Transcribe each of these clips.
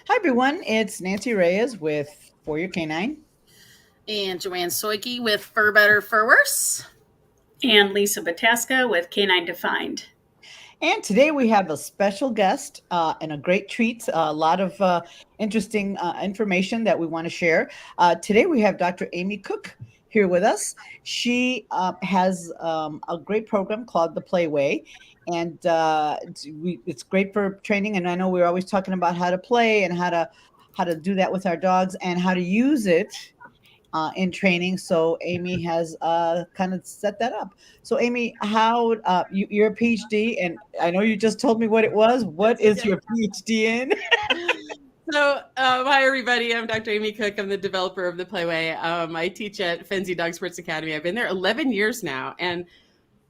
Hi, everyone. It's Nancy Reyes with For Your Canine. And Joanne Soike with Fur Better, Fur Worse. And Lisa Bataska with Canine Defined. And today we have a special guest and a great treat, a lot of interesting information that we want to share. Today we have Dr. Amy Cook here with us. She has a great program called The Playway. And it's great for training. And I know we're always talking about how to play and how to do that with our dogs and how to use it in training. So Amy has kind of set that up. So Amy, how you're a PhD, and I know you just told me what it was. What is your PhD in? So, hi everybody. I'm Dr. Amy Cook. I'm the developer of the Playway. I teach at Fenzi Dog Sports Academy. I've been there 11 years now, and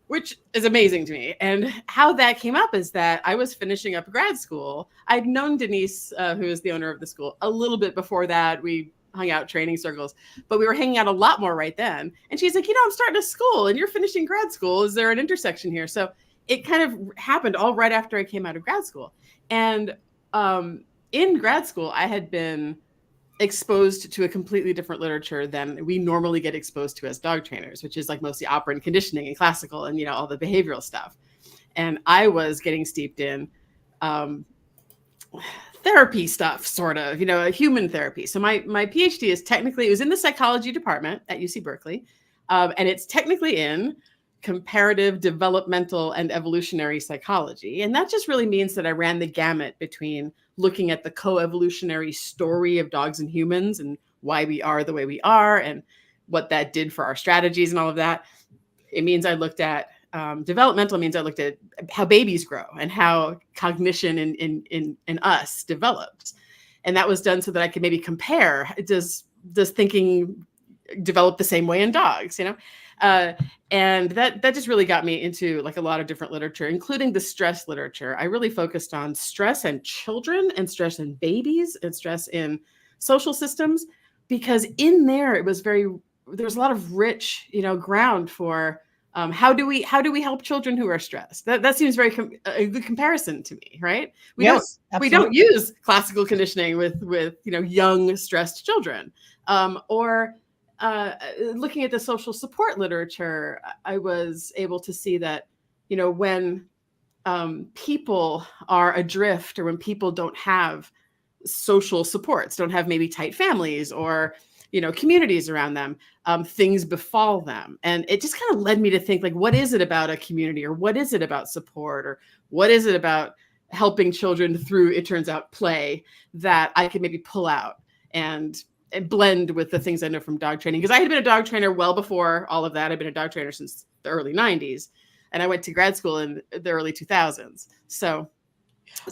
which is amazing to me. And how that came up is that I was finishing up grad school. I'd known Denise, who is the owner of the school, a little bit before that. We hung out training circles, but we were hanging out a lot more right then. And she's like, I'm starting a school and you're finishing grad school. Is there an intersection here? So it kind of happened all right after I came out of grad school. And in grad school, I had been exposed to a completely different literature than we normally get exposed to as dog trainers, which is like mostly operant conditioning and classical and, all the behavioral stuff. And I was getting steeped in therapy stuff, sort of, human therapy. So my PhD is technically, it was in the psychology department at UC Berkeley. And it's technically in comparative developmental and evolutionary psychology. And that just really means that I ran the gamut between looking at the co-evolutionary story of dogs and humans and why we are the way we are and what that did for our strategies and all of that. It means I looked at developmental means I looked at how babies grow and how cognition in us developed. And that was done so that I could maybe compare, does thinking develop the same way in dogs, and that just really got me into like a lot of different literature, including the stress literature. I really focused on stress in children and stress in babies and stress in social systems, because in there there was a lot of rich, ground for how do we help children who are stressed? That seems a good comparison to me, right? We don't use classical conditioning with young stressed children, or looking at the social support literature. I was able to see that when people are adrift, or when people don't have social supports, don't have maybe tight families or communities around them, things befall them. And it just kind of led me to think, like, what is it about a community, or what is it about support, or what is it about helping children through, it turns out, play, that I could maybe pull out and blend with the things I know from dog training. Because I had been a dog trainer well before all of that. I've been a dog trainer since the early 90s, and I went to grad school in the early 2000s.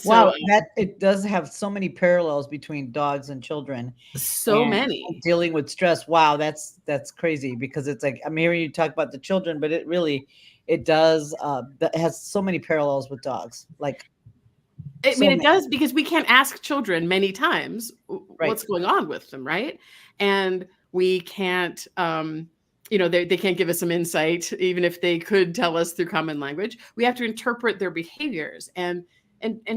Wow, that it does have so many parallels between dogs and children. So many. Dealing with stress. Wow, that's crazy, because it's like, I'm hearing you talk about the children, but it does it has so many parallels with dogs. Like, it does, because we can't ask children many times what's going on with them, right? And we can't they can't give us some insight, even if they could tell us through common language. We have to interpret their behaviors, and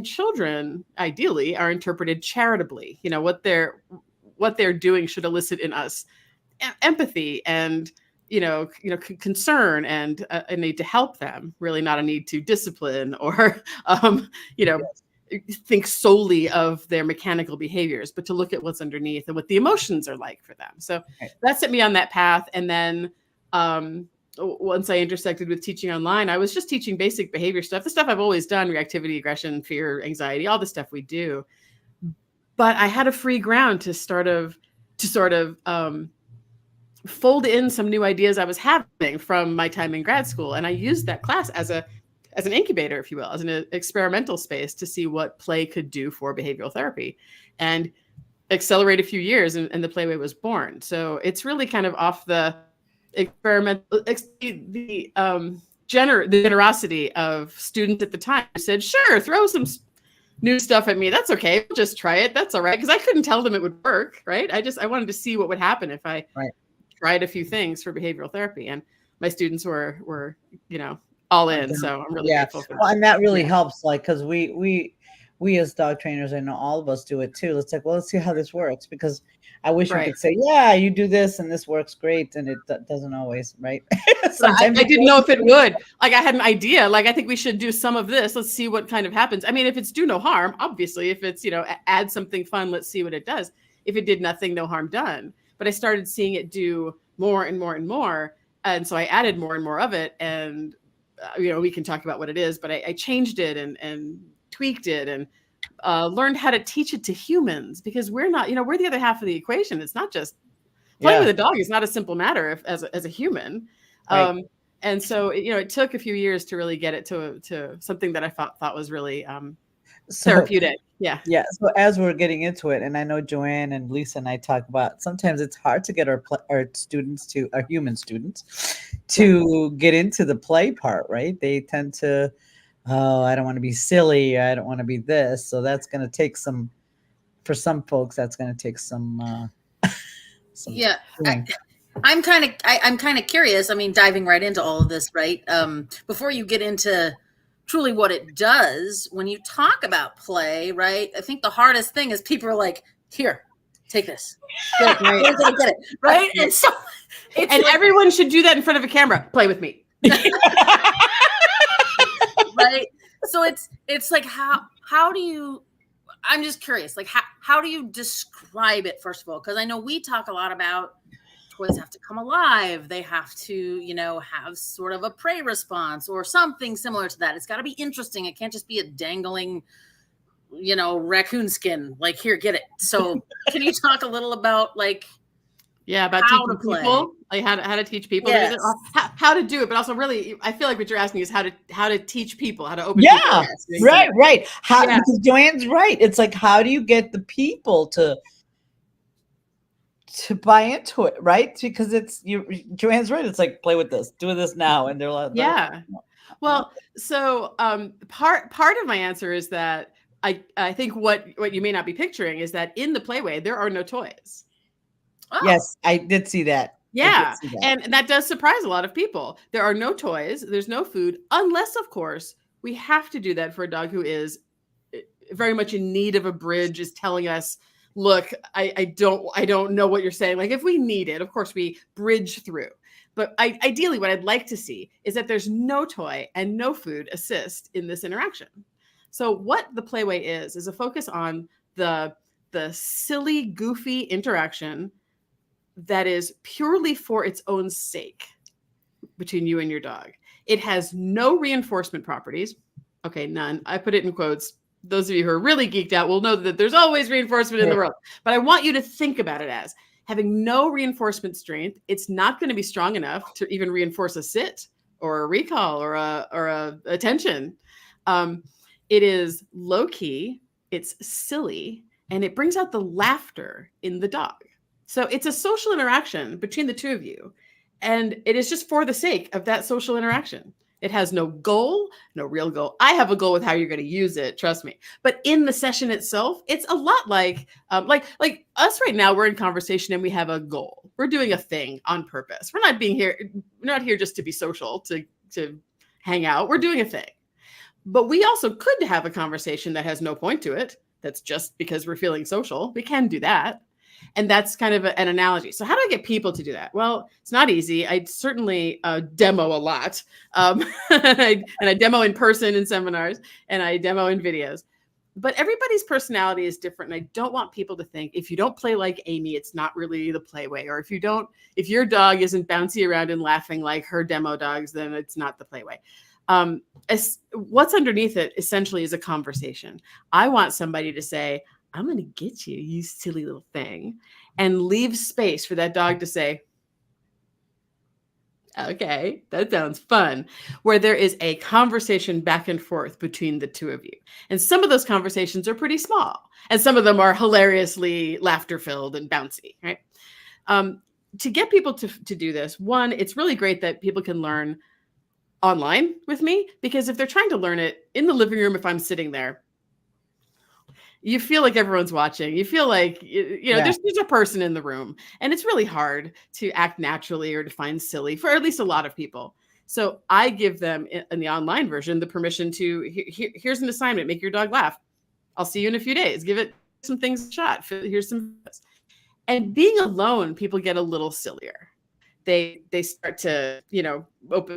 children ideally are interpreted charitably. What they're doing should elicit in us empathy and concern and a need to help them, really not a need to discipline or think solely of their mechanical behaviors, but to look at what's underneath and what the emotions are like for them. So that set me on that path. And then once I intersected with teaching online, I was just teaching basic behavior stuff, the stuff I've always done: reactivity, aggression, fear, anxiety, all the stuff we do. But I had a free ground to sort of fold in some new ideas I was having from my time in grad school. And I used that class as an incubator, if you will, as an experimental space to see what play could do for behavioral therapy, and accelerate a few years, and the Playway was born. So it's really kind of off the experimental, the generosity of students at the time who said, sure, throw some new stuff at me. That's okay. We'll just try it. That's all right. Because I couldn't tell them it would work, right? I wanted to see what would happen if I tried a few things for behavioral therapy. And my students were all in. So I'm really grateful for that. Well, and that really helps, like, because we we as dog trainers, I know all of us do it too. It's like, well, let's see how this works, because I wish we Right. could say, yeah, you do this and this works great, and it doesn't always, right? But Sometimes I it didn't know doesn't. if it would. Like, I had an idea. Like, I think we should do some of this. Let's see what kind of happens. I mean, if it's do no harm, obviously. If it's, add something fun, let's see what it does. If it did nothing, no harm done. But I started seeing it do more and more and more. And so I added more and more of it. And, we can talk about what it is, but I changed it and tweaked it and learned how to teach it to humans, because we're not, we're the other half of the equation. It's not just playing with a dog is not a simple matter as a human. Right. And so, it took a few years to really get it to something that I thought was really therapeutic. Yeah. Yeah. So as we're getting into it, and I know Joanne and Lisa and I talk about, sometimes it's hard to get our students, our human students, to get into the play part, right? They tend to, oh, I don't want to be silly. I don't want to be this. So that's going to take for some folks, that's going to take some Yeah. doing. I'm kind of curious. I mean, diving right into all of this, right? Before you get into truly what it does, when you talk about play, right? I think the hardest thing is people are like, "Here, take this, get it," right? And so, and everyone should do that in front of a camera. Play with me, right? So it's like, how do you? I'm just curious, like how do you describe it, first of all? Because I know we talk a lot about toys have to come alive. They have to, have sort of a prey response or something similar to that. It's got to be interesting. It can't just be a dangling, raccoon skin. Like, here, get it. So can you talk a little about about how teaching to play? people, like how to teach people, Yes. how to do it, but also really, I feel like what you're asking is how to teach people, how to open. Yeah, people. right. Because Joanne's right. It's like, how do you get the people to buy into it, right? Because Joanne's right. It's like, play with this, do this now, and they're like, yeah. Well, so part of my answer is that I think what you may not be picturing is that in the playway there are no toys. Oh. Yes, I did see that. Yeah, and that does surprise a lot of people. There are no toys. There's no food, unless, of course, we have to do that for a dog who is very much in need of a bridge, is telling us, look, I don't know what you're saying. Like, if we need it, of course, we bridge through. But ideally, what I'd like to see is that there's no toy and no food assist in this interaction. So what the playway is a focus on the silly, goofy interaction that is purely for its own sake between you and your dog. It has no reinforcement properties. Okay, none. I put it in quotes. Those of you who are really geeked out will know that there's always reinforcement in the world. But I want you to think about it as having no reinforcement strength. It's not going to be strong enough to even reinforce a sit or a recall or a attention. It is low key. It's silly, and it brings out the laughter in the dog. So it's a social interaction between the two of you, and it is just for the sake of that social interaction. It has no goal, no real goal. I have a goal with how you're going to use it, trust me. But in the session itself, it's a lot like us right now. We're in conversation and we have a goal. We're doing a thing on purpose. We're not here just to be social, to hang out. We're doing a thing. But we also could have a conversation that has no point to it. That's just because we're feeling social. We can do that. And that's kind of an analogy. So how do I get people to do that? Well, it's not easy. I certainly demo a lot. And I demo in person in seminars, and I demo in videos. But everybody's personality is different. And I don't want people to think, if you don't play like Amy, it's not really the playway. Or if your dog isn't bouncy around and laughing like her demo dogs, then it's not the playway. What's underneath it essentially is a conversation. I want somebody to say, I'm going to get you, you silly little thing, and leave space for that dog to say, okay, that sounds fun, where there is a conversation back and forth between the two of you. And some of those conversations are pretty small, and some of them are hilariously laughter-filled and bouncy, right? To get people to do this, one, it's really great that people can learn online with me, because if they're trying to learn it in the living room, if I'm sitting there, you feel like everyone's watching. You feel like, there's a person in the room, and it's really hard to act naturally or to find silly for at least a lot of people. So I give them in the online version the permission to, here's an assignment, make your dog laugh. I'll see you in a few days. Give it some things a shot. Here's some. And being alone, people get a little sillier. They start to,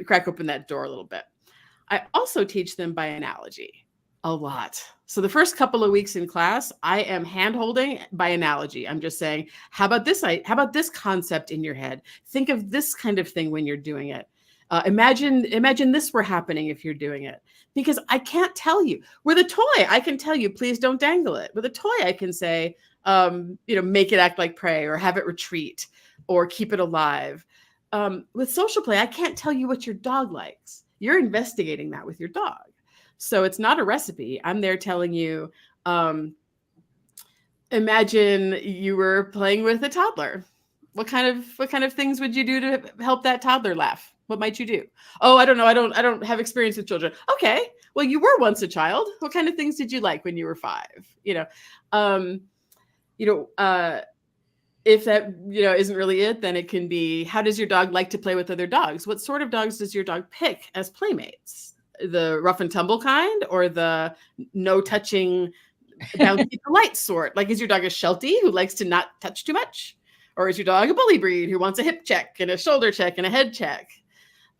crack open that door a little bit. I also teach them by analogy a lot. So the first couple of weeks in class, I am hand-holding by analogy. I'm just saying, how about this concept in your head? Think of this kind of thing when you're doing it. Imagine this were happening if you're doing it. Because I can't tell you. With a toy, I can tell you, please don't dangle it. With a toy, I can say, make it act like prey, or have it retreat, or keep it alive. With social play, I can't tell you what your dog likes. You're investigating that with your dog. So it's not a recipe. I'm there telling you, imagine you were playing with a toddler. What kind of things would you do to help that toddler laugh? What might you do? Oh, I don't know. I don't have experience with children. Okay. Well, you were once a child. What kind of things did you like when you were 5? If that, isn't really it, then it can be, how does your dog like to play with other dogs? What sort of dogs does your dog pick as playmates? The rough and tumble kind, or the no touching, bouncy, polite sort? Like, is your dog a Sheltie who likes to not touch too much? Or is your dog a bully breed who wants a hip check and a shoulder check and a head check?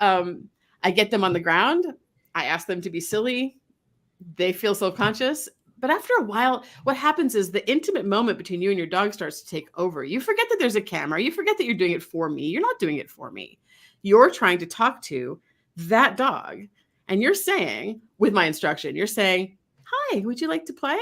I get them on the ground. I ask them to be silly. They feel self-conscious. But after a while, what happens is the intimate moment between you and your dog starts to take over. You forget that there's a camera. You forget that you're doing it for me. You're not doing it for me. You're trying to talk to that dog. And you're saying, with my instruction, you're saying, hi, would you like to play?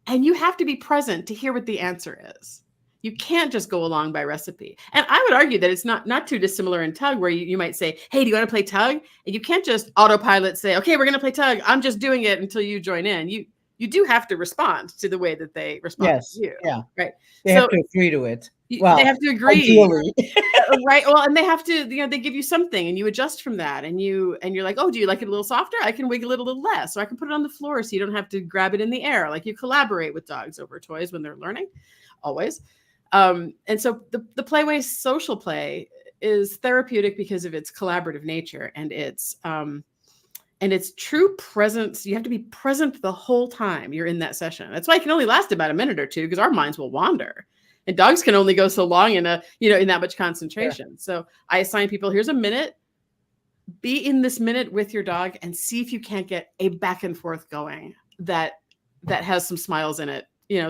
And you have to be present to hear what the answer is. You can't just go along by recipe. And I would argue that it's not too dissimilar in tug, where you might say, hey, do you want to play tug? And you can't just autopilot say, okay, we're going to play tug. I'm just doing it until you join in. You do have to respond to the way that they respond to you. Yeah. Right. They have to agree to it. Well, they have to agree. Ideally. Right. Well, and they have to, they give you something and you adjust from that. And you're like, oh, do you like it a little softer? I can wiggle it a little less. Or I can put it on the floor so you don't have to grab it in the air. Like, you collaborate with dogs over toys when they're learning, always. And so the Playway social play is therapeutic because of its collaborative nature and its true presence. You have to be present the whole time you're in that session. That's why it can only last about a minute or two, because our minds will wander, and dogs can only go so long in in that much concentration. Yeah. So I assign people, here's a minute, be in this minute with your dog and see if you can't get a back and forth going that has some smiles in it,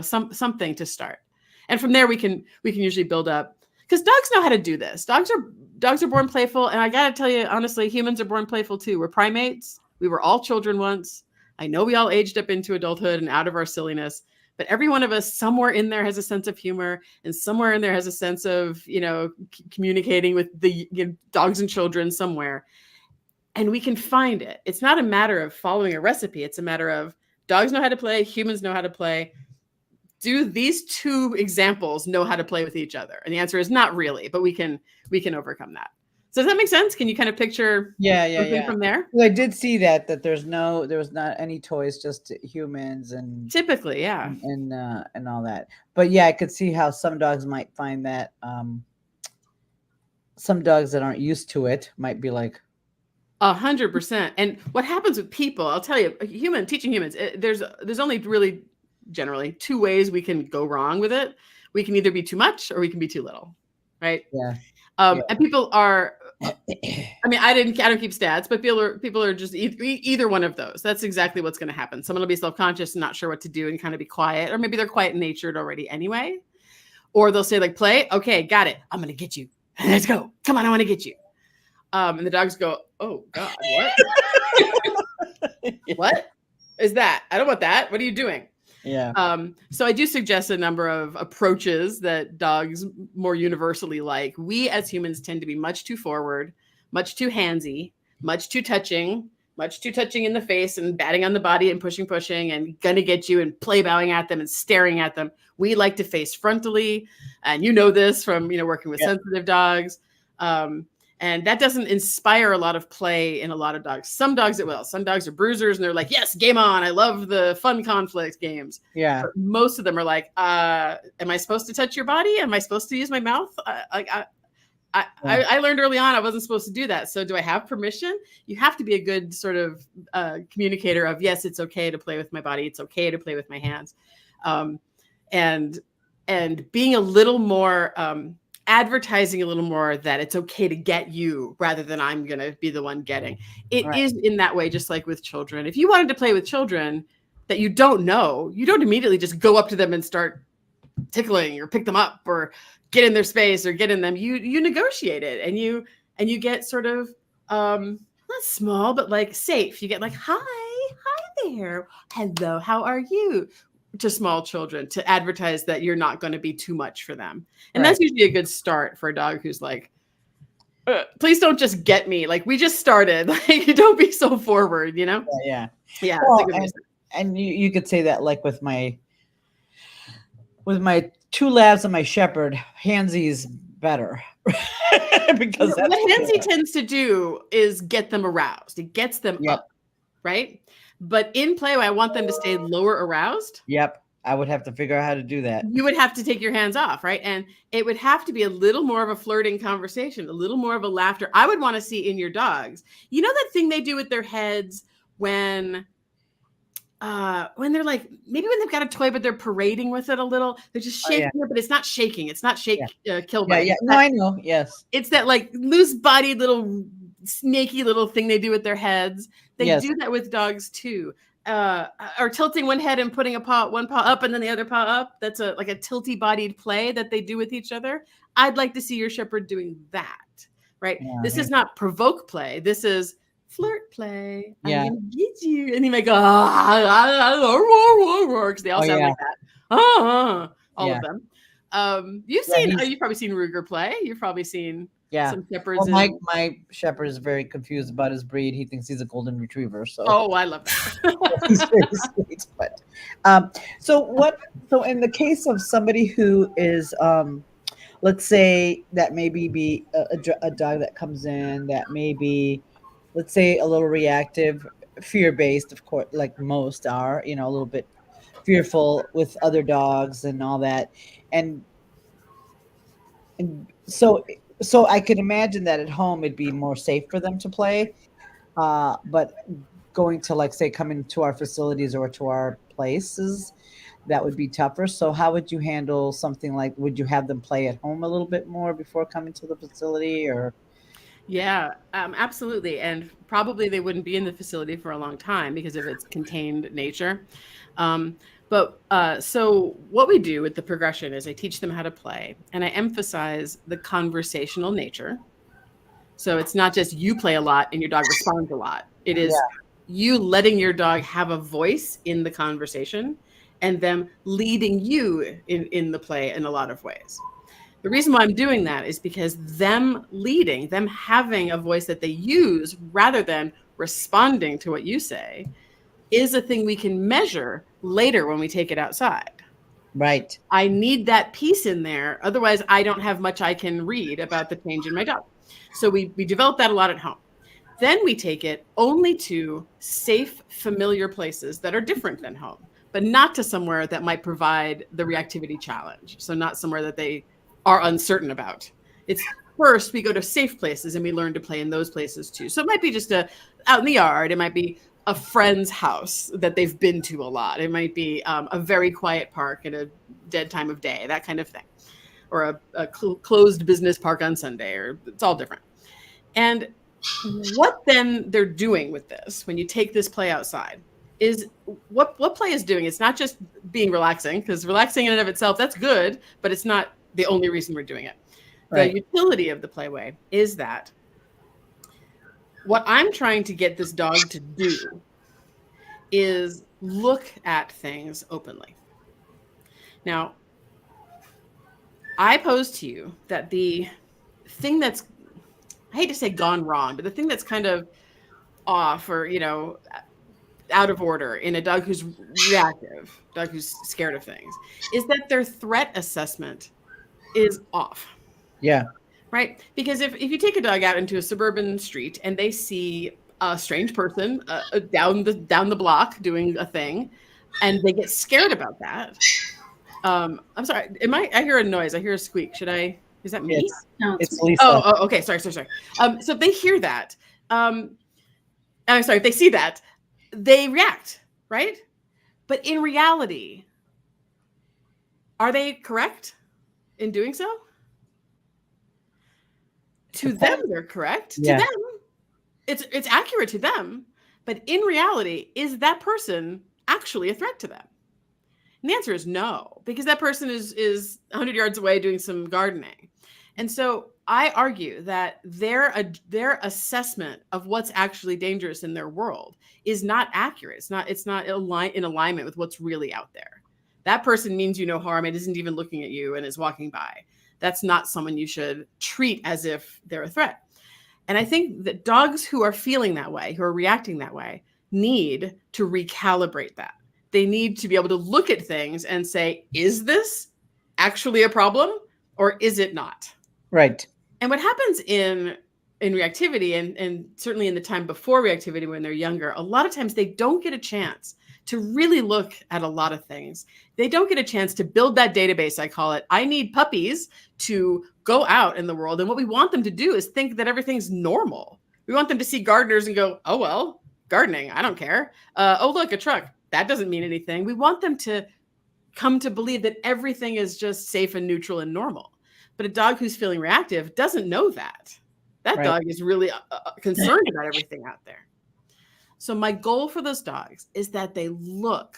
something to start. And from there we can usually build up, because dogs know how to do this. Dogs are born playful. And I got to tell you, honestly, humans are born playful too. We're primates. We were all children once. I know we all aged up into adulthood and out of our silliness, but every one of us somewhere in there has a sense of humor, and somewhere in there has a sense of, communicating with the dogs and children somewhere. And we can find it. It's not a matter of following a recipe. It's a matter of dogs know how to play. Humans know how to play. Do these two examples know how to play with each other? And the answer is not really, but we can overcome that. So does that make sense? Can you kind of picture something from there? Well, I did see that there was not any toys, just humans and typically, yeah. And all that. But yeah, I could see how some dogs might find that some dogs that aren't used to it might be like 100%. And what happens with people, I'll tell you, teaching humans, there's only really generally 2 ways we can go wrong with it. We can either be too much or we can be too little. Right. Yeah. And people are, I don't keep stats, but people are just either one of those. That's exactly what's going to happen. Someone will be self-conscious and not sure what to do and kind of be quiet, or maybe they're quiet natured already anyway. Or they'll say like, play. Okay, got it. I'm going to get you. Let's go. Come on. I want to get you. And the dogs go, oh God, what? What is that? I don't want that. What are you doing? Yeah. So I do suggest a number of approaches that dogs more universally like. We as humans tend to be much too forward, much too handsy, much too touching in the face and batting on the body and pushing and gonna get you and play bowing at them and staring at them. We like to face frontally. And you know this from, working with sensitive dogs. And that doesn't inspire a lot of play in a lot of dogs. Some dogs it will. Some dogs are bruisers and they're like, yes, game on. I love the fun conflict games. Yeah. But most of them are like, am I supposed to touch your body? Am I supposed to use my mouth? I learned early on I wasn't supposed to do that. So do I have permission? You have to be a good sort of communicator of, yes, it's okay to play with my body. It's okay to play with my hands. And being a little more, advertising a little more that it's okay to get you rather than I'm going to be the one getting. It is in that way, just like with children. If you wanted to play with children that you don't know, you don't immediately just go up to them and start tickling or pick them up or get in their space or get in them. You negotiate it and you get sort of not small, but like safe. You get like, hi there. Hello, how are you? To small children, to advertise that you're not going to be too much for them. And that's usually a good start for a dog who's like, please don't just get me. Like, we just started. Like, don't be so forward, you know? Yeah. Well, and you could say that like with my 2 labs and my shepherd, Handsy's better. Because what Hansy tends to do is get them aroused. It gets them up, right? But in play, I want them to stay lower aroused. Yep. I would have to figure out how to do that. You would have to take your hands off, right? And it would have to be a little more of a flirting conversation, a little more of a laughter. I would want to see in your dogs. You know that thing they do with their heads when they're like, maybe when they've got a toy, but they're parading with it a little. They're just shaking it, but it's not shaking. It's not kill bite. Yeah. No, I know. Yes. It's that like loose-bodied little snaky little thing they do with their heads. They do that with dogs too. Or tilting one head and putting one paw up and then the other paw up. That's like a tilty bodied play that they do with each other. I'd like to see your shepherd doing that, right? Yeah, this is not provoke play. This is flirt play. I'm gonna get you. And he may go, because they all sound like that. All of them. You've probably seen Ruger play. You've probably seen some shepherds. Well, my shepherd is very confused about his breed. He thinks he's a golden retriever. So I love that. He's very sweet. But so in the case of somebody who is let's say that maybe be a dog that comes in that may be, let's say, a little reactive, fear-based, of course, like most are, a little bit fearful with other dogs and all that. And so I could imagine that at home it'd be more safe for them to play. But going to, like, say, coming to our facilities or to our places, that would be tougher. So how would you handle something like, would you have them play at home a little bit more before coming to the facility, or? Yeah, absolutely. And probably they wouldn't be in the facility for a long time because of its contained nature. So what we do with the progression is I teach them how to play and I emphasize the conversational nature. So it's not just you play a lot and your dog responds a lot. It is you letting your dog have a voice in the conversation and them leading you in the play in a lot of ways. The reason why I'm doing that is because them having a voice that they use rather than responding to what you say is a thing we can measure later when we take it outside. Right. I need that piece in there. Otherwise, I don't have much I can read about the change in my dog. So we develop that a lot at home. Then we take it only to safe, familiar places that are different than home, but not to somewhere that might provide the reactivity challenge. So not somewhere that they are uncertain about. It's first we go to safe places and we learn to play in those places too. So it might be just out in the yard. It might be a friend's house that they've been to a lot. It might be a very quiet park at a dead time of day, that kind of thing, or a closed business park on Sunday, or it's all different. And what then they're doing with this when you take this play outside is what play is doing. It's not just being relaxing, because relaxing in and of itself, that's good, but it's not the only reason we're doing it. Right. The utility of the playway is that what I'm trying to get this dog to do is look at things openly. Now, I pose to you that the thing that's, I hate to say gone wrong, but the thing that's kind of off or, out of order in a dog who's reactive, dog who's scared of things, is that their threat assessment is off. Yeah. Right? Because if you take a dog out into a suburban street and they see a strange person down the block doing a thing, and they get scared about that. I'm sorry. I hear a noise. I hear a squeak. Should I Is that me? No, It's me. Lisa. Oh, okay. Sorry. So if they hear that, I'm sorry, if they see that, they react, right? But in reality, are they correct in doing so? To them, they're correct. Yeah. To them, it's accurate to them. But in reality, is that person actually a threat to them? And the answer is no, because that person is 100 yards away doing some gardening. And so I argue that their assessment of what's actually dangerous in their world is not accurate. It's not in alignment with what's really out there. That person means you no harm. It isn't even looking at you and is walking by. That's not someone you should treat as if they're a threat. And I think that dogs who are feeling that way, who are reacting that way, need to recalibrate that. They need to be able to look at things and say, is this actually a problem or is it not? Right. And what happens in reactivity and certainly in the time before reactivity when they're younger, a lot of times they don't get a chance to really look at a lot of things. They don't get a chance to build that database, I call it. I need puppies to go out in the world. And what we want them to do is think that everything's normal. We want them to see gardeners and go, oh, well, gardening, I don't care. Oh, look, a truck. That doesn't mean anything. We want them to come to believe that everything is just safe and neutral and normal. But a dog who's feeling reactive doesn't know that. That Right. dog is really concerned about everything out there. So my goal for those dogs is that they look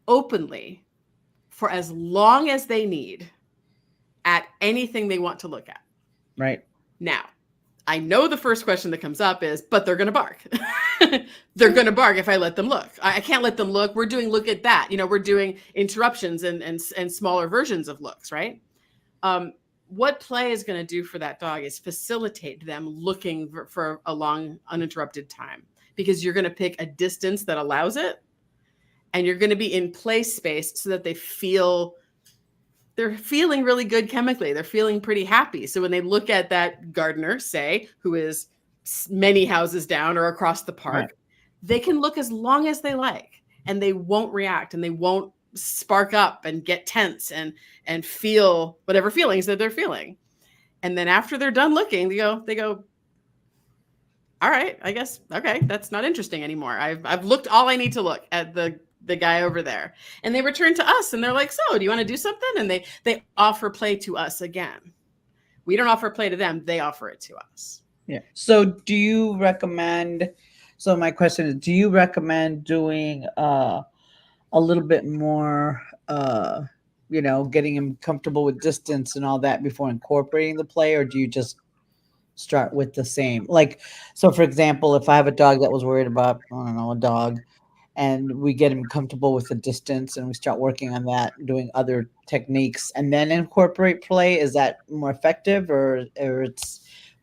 openly for as long as they need at anything they want to look at. Right. Now, I know the first question that comes up is, but they're going to bark. They're going to bark if I let them look. I can't let them look. We're doing look at that. We're doing interruptions and smaller versions of looks, right? What play is going to do for that dog is facilitate them looking for a long, uninterrupted time, because you're going to pick a distance that allows it, and you're going to be in play space so that they're feeling really good chemically. They're feeling pretty happy. So when they look at that gardener, say, who is many houses down or across the park, right, they can look as long as they like, and they won't react, and they won't spark up and get tense and feel whatever feelings that they're feeling. And then after they're done looking, they go, all right, I guess, okay, that's not interesting anymore. I've looked all I need to look at the guy over there. And they return to us and they're like, so do you want to do something? And they offer play to us again. We don't offer play to them. They offer it to us. Yeah. So do you recommend, so my question is, do you recommend doing a little bit more, getting him comfortable with distance and all that before incorporating the play? Or do you just start with the same? Like, so for example, if I have a dog that was worried about, I don't know, a dog, and we get him comfortable with the distance and we start working on that, doing other techniques, and then incorporate play, is that more effective or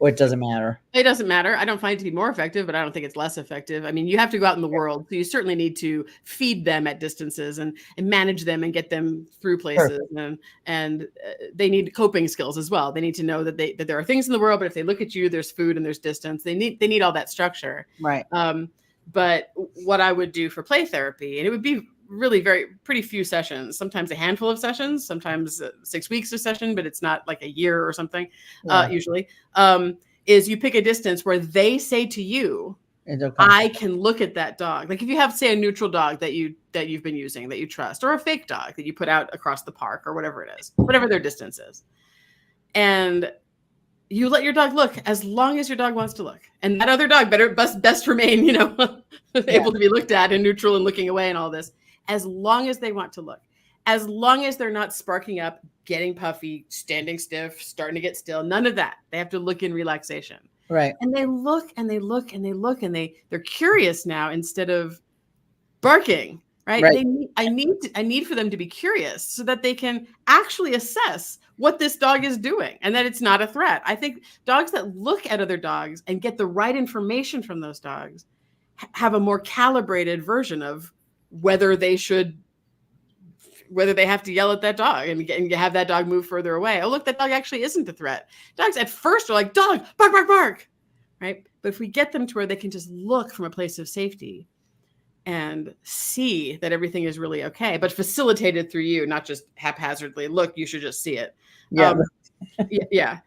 it doesn't matter? It doesn't matter. I don't find it to be more effective, but I don't think it's less effective. I mean, you have to go out in the world. So you certainly need to feed them at distances and manage them and get them through places. Sure. And they need coping skills as well. They need to know that there are things in the world, but if they look at you, there's food and there's distance. They need all that structure. Right. But what I would do for play therapy, and it would be really pretty few sessions, sometimes a handful of sessions, sometimes 6 weeks of session, but it's not like a year or something, usually, is you pick a distance where they say to you, I can look at that dog. Like if you have, say, a neutral dog that you've been using, that you trust, or a fake dog that you put out across the park or whatever it is, whatever their distance is. And you let your dog look as long as your dog wants to look. And that other dog best remain, able to be looked at and neutral and looking away and all this, as long as they want to look. As long as they're not sparking up, getting puffy, standing stiff, starting to get still, none of that. They have to look in relaxation. Right. And they look and they look and they look and they're curious now instead of barking. Right. I need for them to be curious so that they can actually assess what this dog is doing and that it's not a threat. I think dogs that look at other dogs and get the right information from those dogs have a more calibrated version of whether they have to yell at that dog and have that dog move further away. Oh, look, that dog actually isn't a threat. Dogs at first are like, dog, bark, bark, bark. Right. But if we get them to where they can just look from a place of safety and see that everything is really okay, but facilitated through you, not just haphazardly, look, you should just see it. Yeah. Yeah.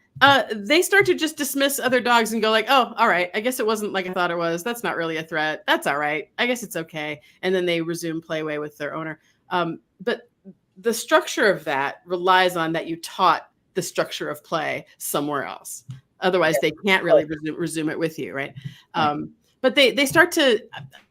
They start to just dismiss other dogs and go like, oh, all right, I guess it wasn't like I thought it was. That's not really a threat. That's all right. I guess it's okay. And then they resume playway with their owner. But the structure of that relies on that you taught the structure of play somewhere else. Otherwise, they can't really resume it with you, right? But they start to,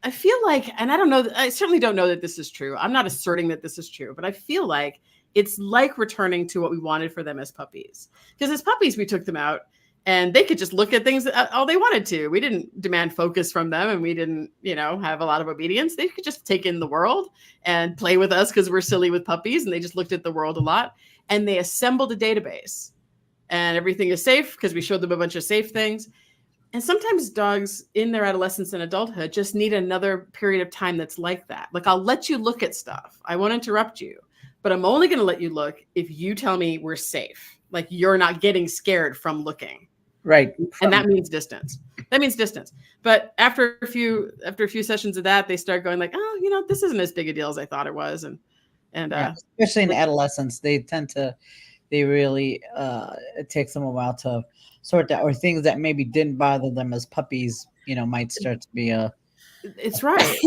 I feel like, and I don't know, I certainly don't know that this is true. I'm not asserting that this is true, but I feel like it's like returning to what we wanted for them as puppies. Because as puppies, we took them out and they could just look at things all they wanted to. We didn't demand focus from them, and we didn't, have a lot of obedience. They could just take in the world and play with us because we're silly with puppies, and they just looked at the world a lot. And they assembled a database, and everything is safe because we showed them a bunch of safe things. And sometimes dogs in their adolescence and adulthood just need another period of time that's like that. Like, I'll let you look at stuff. I won't interrupt you, but I'm only going to let you look if you tell me we're safe. Like, you're not getting scared from looking. Right. And that means distance. But after a few sessions of that, they start going like, oh, this isn't as big a deal as I thought it was. And especially in adolescence, they really, it takes them a while to sort that, or things that maybe didn't bother them as puppies, might start to be it's right.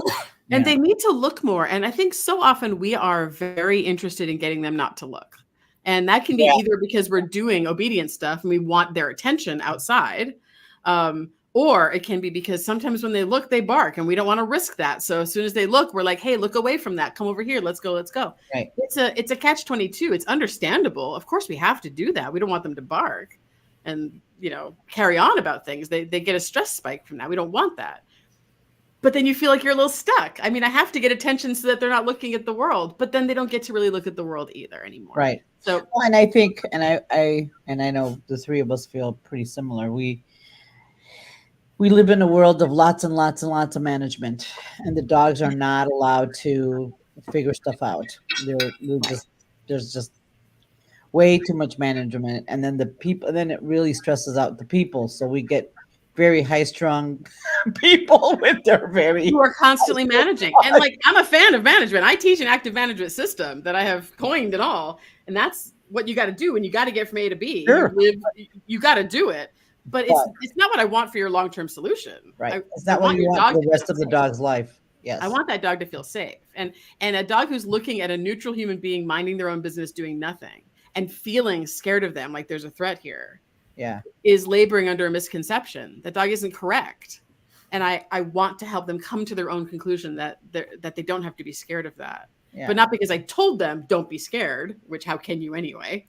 And they need to look more. And I think so often we are very interested in getting them not to look. And that can be either because we're doing obedience stuff and we want their attention outside, or it can be because sometimes when they look, they bark and we don't want to risk that. So as soon as they look, we're like, hey, look away from that. Come over here. Let's go. Right. It's a catch-22. It's understandable. Of course we have to do that. We don't want them to bark and, carry on about things. They get a stress spike from that. We don't want that. But then you feel like you're a little stuck. I mean, I have to get attention so that they're not looking at the world, but then they don't get to really look at the world either anymore. Right. So, and I think, and I know the three of us feel pretty similar. We live in a world of lots and lots and lots of management, and the dogs are not allowed to figure stuff out. There's just way too much management, and then then it really stresses out the people. So we get very high-strung people who are constantly managing. And like, I'm a fan of management. I teach an active management system that I have coined and all, and that's what you got to do when you got to get from A to B. Sure. You got to do it. But it's not what I want for your long-term solution. Right. It's not what you want for the rest of the dog's life. Yes. I want that dog to feel safe. And a dog who's looking at a neutral human being minding their own business, doing nothing, and feeling scared of them, like there's a threat here, is laboring under a misconception. That dog isn't correct. And I want to help them come to their own conclusion that they don't have to be scared of that. Yeah. But not because I told them don't be scared, which how can you anyway?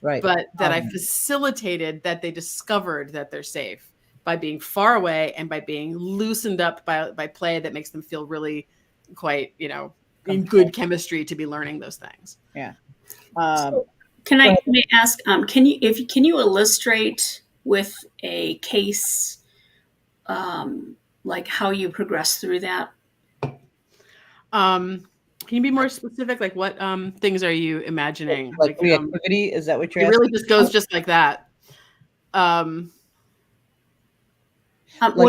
Right. But that I facilitated that they discovered that they're safe by being far away and by being loosened up by play that makes them feel really quite, in good chemistry to be learning those things. Yeah. Can I ask, can you illustrate with a case, like how you progress through that? Can you be more specific? Like what things are you imagining? Like reactivity? Is that what you're asking? It really just goes just like that. What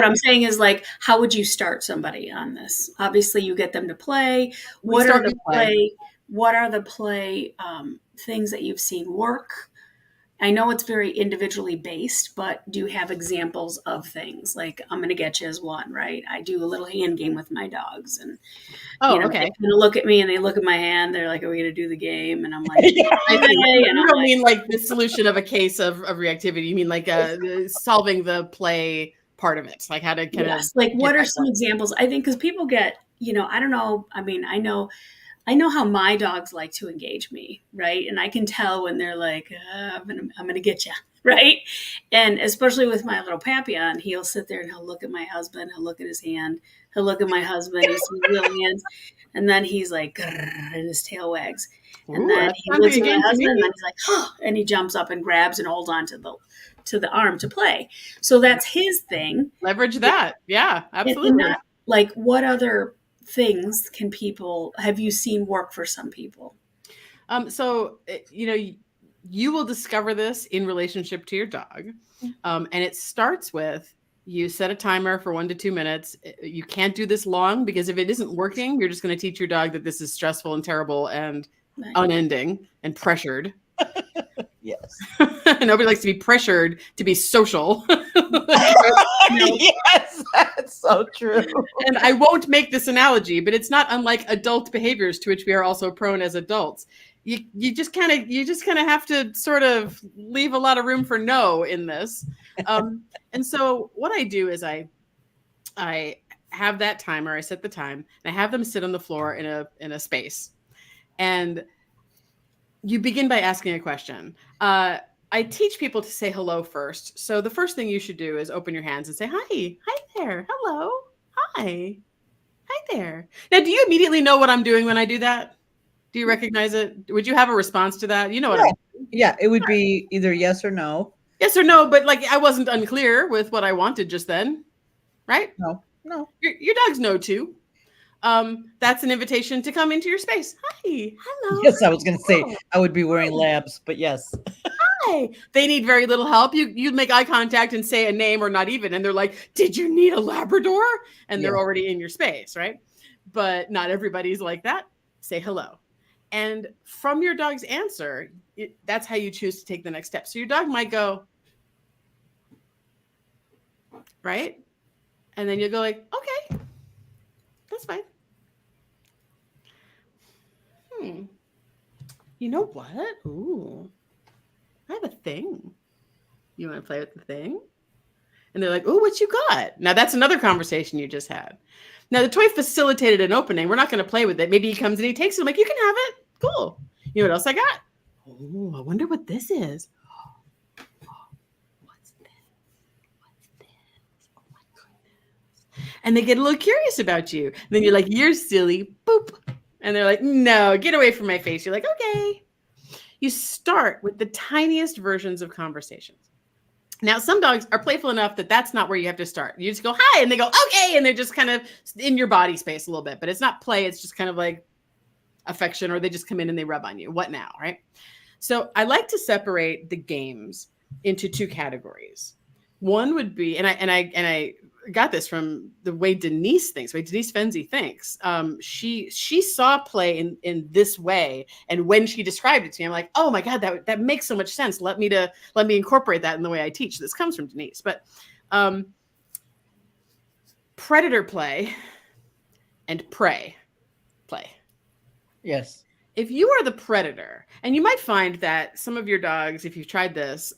I'm saying is, like, how would you start somebody on this? Obviously, you get them to play. What are the play things that you've seen work? I know it's very individually based, but do you have examples of things? Like, I'm going to get you as one, right? I do a little hand game with my dogs, and okay. They look at me and they look at my hand. They're like, "Are we going to do the game?" And I'm like, you don't mean like the solution of a case of reactivity. You mean like solving the play part of it, like how to kind of like what are some examples? I think because people get, I don't know. I mean, I know how my dogs like to engage me, right? And I can tell when they're like, I'm gonna get you, right? And especially with my little Papillon, he'll sit there and he'll look at my husband, he'll look at his hand, he'll look at my husband, he sees little hands, and then he's like, and his tail wags. And then he looks at my husband, and then he's like, oh, and he jumps up and grabs and holds on to the arm to play. So that's his thing. Leverage that. Yeah, absolutely. And like, what other things have you seen work for some people? So, you will discover this in relationship to your dog. And it starts with, you set a timer for 1 to 2 minutes. You can't do this long because if it isn't working, you're just going to teach your dog that this is stressful and terrible and unending and pressured. Yes. Nobody likes to be pressured to be social. Yes, that's so true. And I won't make this analogy, but it's not unlike adult behaviors to which we are also prone as adults. You just kind of have to sort of leave a lot of room for no in this. And so what I do is I have that timer. I set the time, and I have them sit on the floor in a space, and you begin by asking a question. I teach people to say hello first. So the first thing you should do is open your hands and say, hi there, hello, hi there. Now, do you immediately know what I'm doing when I do that? Do you recognize it? Would you have a response to that? You know what I'm doing. Yeah, it would be either yes or no. Yes or no, but like I wasn't unclear with what I wanted just then, right? No. Your dogs know too. That's an invitation to come into your space. Hi, hello. Yes, I was going to say I would be wearing labs, but yes. Hi. They need very little help. You make eye contact and say a name or not even, and they're like, "Did you need a Labrador?" And they're already in your space, right? But not everybody's like that. Say hello. And from your dog's answer, that's how you choose to take the next step. So your dog might go, right? And then you'll go like, okay, that's fine. You know what? Ooh, I have a thing. You want to play with the thing? And they're like, oh, what you got? Now that's another conversation you just had. Now the toy facilitated an opening. We're not going to play with it. Maybe he comes and he takes it. I'm like, you can have it. Cool. You know what else I got? Oh, I wonder what this is. What's this? Oh my goodness. And they get a little curious about you. And then you're like, you're silly. Boop. And they're like, no, get away from my face. You're like, okay. You start with the tiniest versions of conversations. Now, some dogs are playful enough that that's not where you have to start. You just go, hi, and they go, okay, and they're just kind of in your body space a little bit. But it's not play. It's just kind of like affection, or they just come in and they rub on you. What now, right? So I like to separate the games into two categories. One would be, and I got this from the way Denise thinks, the way Denise Fenzi thinks. She saw play in this way, and when she described it to me, I'm like, oh my God, that makes so much sense. Let me incorporate that in the way I teach. This comes from Denise, but predator play and prey play. Yes. If you are the predator, and you might find that some of your dogs, if you've tried this,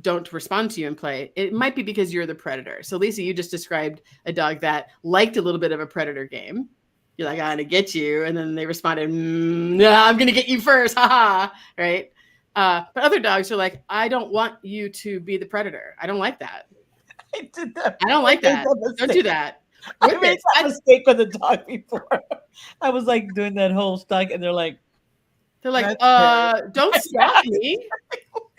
don't respond to you in play, it might be because you're the predator. So Lisa, you just described a dog that liked a little bit of a predator game. You're like, I'm going to get you. And then they responded, no, I'm going to get you first. Ha right? But other dogs are like, I don't want you to be the predator. I don't like that. I did that. I don't like that. Don't do that. I made that mistake with a dog before. I was like doing that whole stuck, and they're like, don't stop me.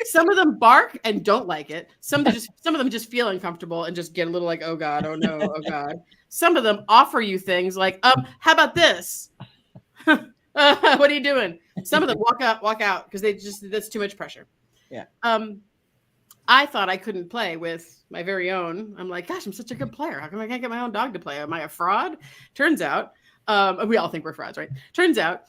Some of them bark and don't like it. Some of them just feel uncomfortable and just get a little like, oh God, oh no, oh God. Some of them offer you things like, how about this? What are you doing? Some of them walk out because that's too much pressure. Yeah. I thought I couldn't play with my very own. I'm like, gosh, I'm such a good player. How come I can't get my own dog to play? Am I a fraud? Turns out, we all think we're frauds, right? Turns out,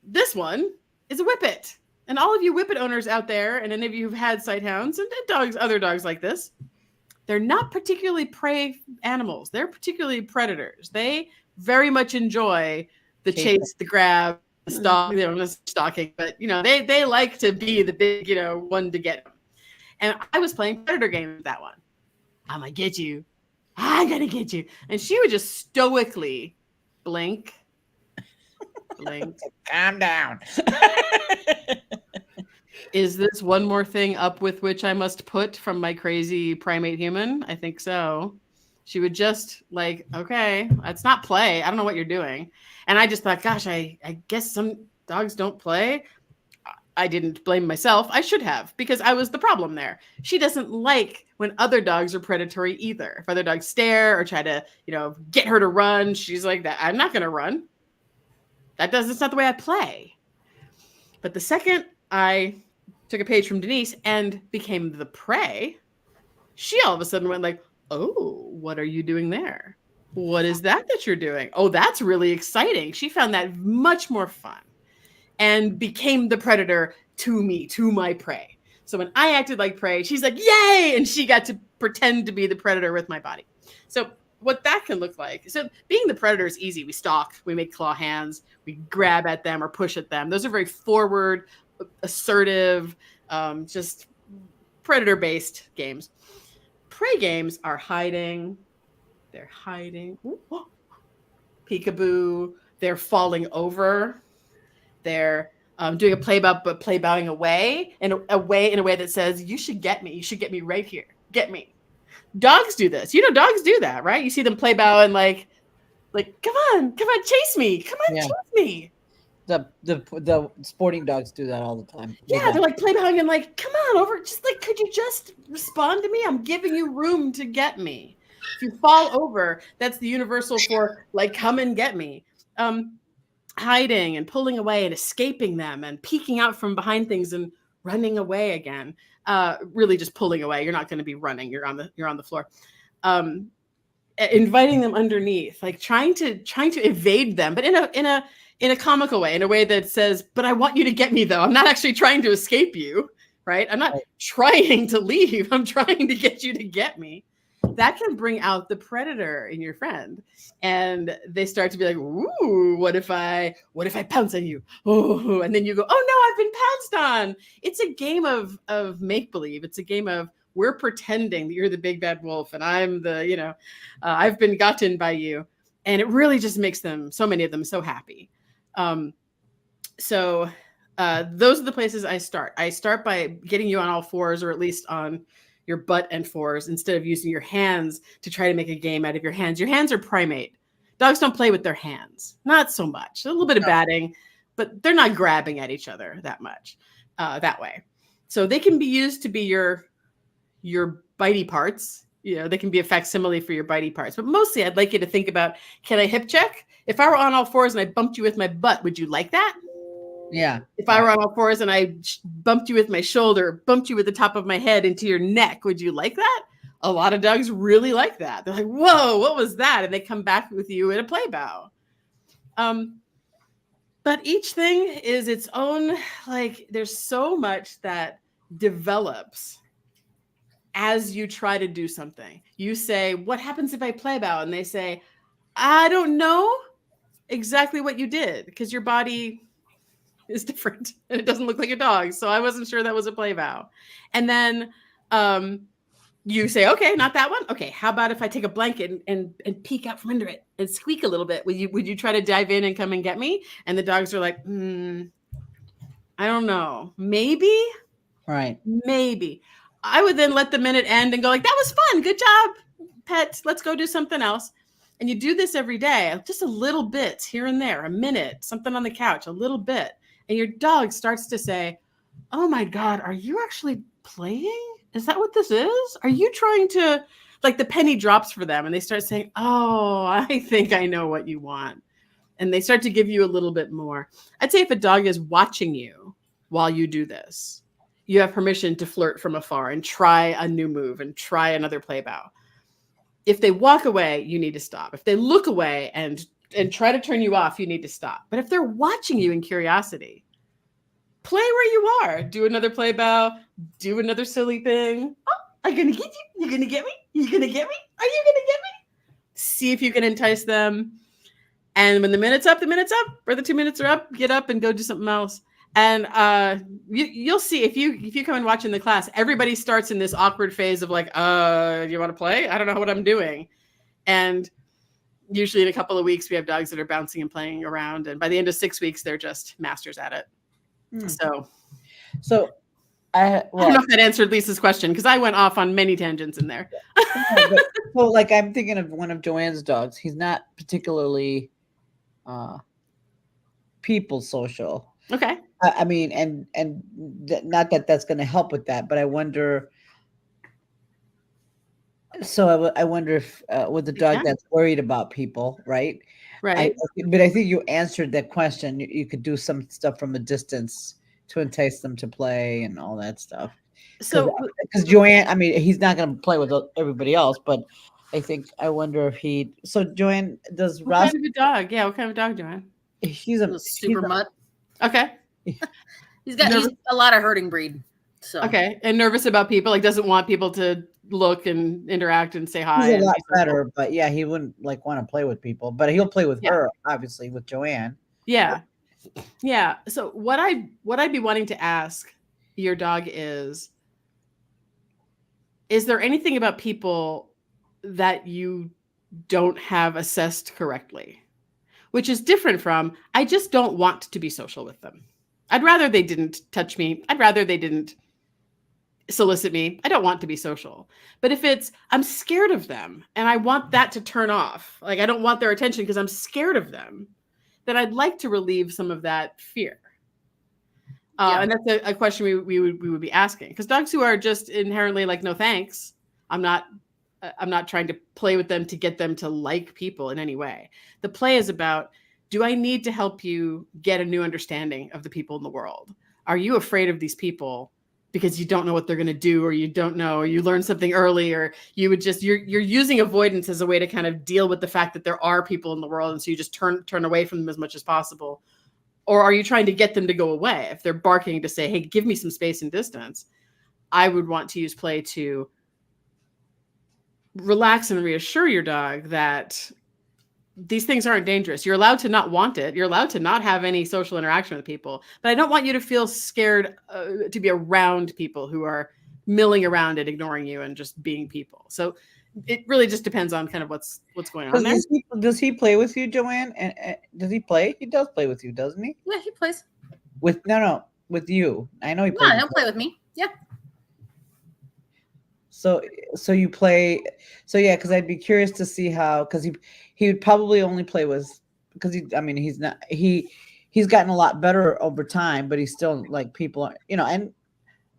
this one is a whippet. And all of you whippet owners out there, and any of you who've had sighthounds and other dogs like this, they're not particularly prey animals. They're particularly predators. They very much enjoy the chase, the grab, the stalk. They're not stalking, but they like to be the big, one to get them. And I was playing predator game with that one. I'm gonna get you. I'm gonna get you. And she would just stoically blink. Calm down. Is this one more thing up with which I must put from my crazy primate human? I think so. She would just like, okay, that's not play. I don't know what you're doing. And I just thought, gosh, I guess some dogs don't play. I didn't blame myself. I should have, because I was the problem there. She doesn't like when other dogs are predatory either. If other dogs stare or try to, get her to run, she's like, that. I'm not going to run. That's not the way I play. But the second I took a page from Denise and became the prey, she all of a sudden went like, oh, what are you doing there? What is that you're doing? Oh, that's really exciting. She found that much more fun. and became the predator to me, to my prey. So when I acted like prey, she's like, yay! And she got to pretend to be the predator with my body. So what that can look like. So being the predator is easy. We stalk, we make claw hands, we grab at them or push at them. Those are very forward, assertive, just predator-based games. Prey games are hiding. They're hiding. Ooh, oh. Peekaboo. They're falling over. They're doing a play bow, but play bowing away in a way that says, you should get me. You should get me right here. Get me. Dogs do this. Dogs do that, right? You see them play bow and like, come on, chase me. Come on, chase me. The sporting dogs do that all the time. Yeah, they're like play bowing and like, come on over. Just like, could you just respond to me? I'm giving you room to get me. If you fall over, that's the universal for like, come and get me. Hiding and pulling away and escaping them and peeking out from behind things and running away again. Really just pulling away. You're not going to be running. You're on the floor. Inviting them underneath, like trying to evade them, but in a comical way, in a way that says, but I want you to get me though. I'm not actually trying to escape you, right? I'm not trying to leave. I'm trying to get you to get me. That can bring out the predator in your friend. And they start to be like, ooh, what if I pounce on you? Oh, and then you go, oh no, I've been pounced on. It's a game of make-believe. It's a game of we're pretending that you're the big bad wolf and I'm the, I've been gotten by you. And it really just makes them, so many of them, so happy. So those are the places I start. I start by getting you on all fours, or at least on your butt and fours, instead of using your hands to try to make a game out of your hands. Your hands are primate. Dogs don't play with their hands. Not so much. A little bit of batting, but they're not grabbing at each other that much that way. So they can be used to be your bitey parts. They can be a facsimile for your bitey parts. But mostly I'd like you to think about, can I hip check? If I were on all fours and I bumped you with my butt, would you like that? Yeah. If I were on all fours and I bumped you with my shoulder, bumped you with the top of my head into your neck, would you like that? A lot of dogs really like that. They're like, whoa, what was that? And they come back with you in a play bow. But each thing is its own, like, there's so much that develops as you try to do something. You say, what happens if I play bow? And they say, I don't know exactly what you did, because your body is different and it doesn't look like a dog. So I wasn't sure that was a play bow. And then you say, okay, not that one. Okay, how about if I take a blanket and peek out from under it and squeak a little bit? Would you try to dive in and come and get me? And the dogs are like, I don't know. Maybe. Right. Maybe. I would then let the minute end and go like, that was fun. Good job, pet. Let's go do something else. And you do this every day, just a little bit here and there, a minute, something on the couch, a little bit. And your dog starts to say, oh my God, are you actually playing? Is that what this is? Are you trying to, like, the penny drops for them and they start saying, oh, I think I know what you want. And they start to give you a little bit more. I'd say if a dog is watching you while you do this, you have permission to flirt from afar and try a new move and try another play bow. If they walk away, you need to stop. If they look away and try to turn you off, you need to stop. But if they're watching you in curiosity, play where you are. Do another play bow. Do another silly thing. Oh, I'm going to get you. You're going to get me? You're going to get me? Are you going to get me? See if you can entice them. And when the minute's up, or the 2 minutes are up, get up and go do something else. And you'll see if you come and watch in the class, everybody starts in this awkward phase of like, do you want to play? I don't know what I'm doing. And usually in a couple of weeks, we have dogs that are bouncing and playing around. And by the end of 6 weeks, they're just masters at it. So I don't know if that answered Lisa's question, because I went off on many tangents in there. So like, I'm thinking of one of Joanne's dogs. He's not particularly people social. Okay. I mean, and not that that's going to help with that, but I wonder. So I wonder if with the dog that's worried about people, right? Right. But I think you answered that question. You could do some stuff from a distance to entice them to play and all that stuff. So, because Joanne, I mean, he's not going to play with everybody else, but I wonder if So Joanne, does what Ross? kind of a dog? Yeah, what kind of dog, Joanne? He's a super mutt. Okay. He's Nervous. a lot of herding breed. So Okay. And nervous about people, like doesn't want people to look and interact and say hi. He's a and lot be social. better, but yeah, he wouldn't like want to play with people, but he'll play with Yeah. her, obviously, with Joanne. Yeah. Yeah. So what I'd be wanting to ask your dog is there anything about people that you don't have assessed correctly? Which is different from, I just don't want to be social with them. I'd rather they didn't touch me. I'd rather they didn't solicit me. I don't want to be social. But if it's, I'm scared of them and I want that to turn off, like I don't want their attention because I'm scared of them, then I'd like to relieve some of that fear. And that's a question we would be asking, because dogs who are just inherently like, no thanks, I'm not trying to play with them to get them to like people in any way. The play is about, do I need to help you get a new understanding of the people in the world? Are you afraid of these people because you don't know what they're going to do, or you don't know, or you learned something early, or you would just, you're using avoidance as a way to kind of deal with the fact that there are people in the world. And so you just turn away from them as much as possible. Or are you trying to get them to go away? If they're barking to say, hey, give me some space and distance, I would want to use play to relax and reassure your dog that these things aren't dangerous. You're allowed to not want it. You're allowed to not have any social interaction with people. But I don't want you to feel scared to be around people who are milling around and ignoring you and just being people. So it really just depends on kind of what's going on there. Does he play with you, Joanne? And does he play? He does play with you, doesn't he? yeah, he plays. With you. I know he No, plays. he'll play with me. Yeah. So you play. So yeah, because I'd be curious to see how, because he would probably only play with, because he's gotten a lot better over time, but he's still like people are, and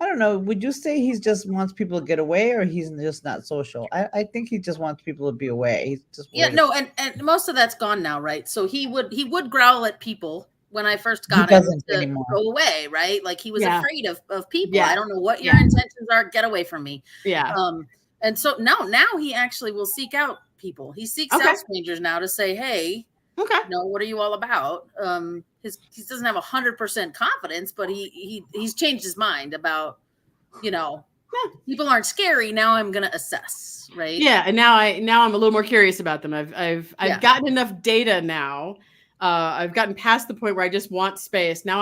I don't know. Would you say he just wants people to get away, or he's just not social? I think he just wants people to be away. He's just No, and most of that's gone now, right? So he would growl at people when I first got He him doesn't to anymore. go away, right? Like he was afraid of people. Yeah. I don't know what your intentions are. Get away from me. Yeah. And so now he actually will seek out people. He seeks out strangers now to say, hey, what are you all about? He doesn't have 100% confidence, but he's changed his mind about, people aren't scary. Now I'm going to assess, right? Yeah, and now I'm a little more curious about them. I've gotten enough data now. I've gotten past the point where I just want space. Now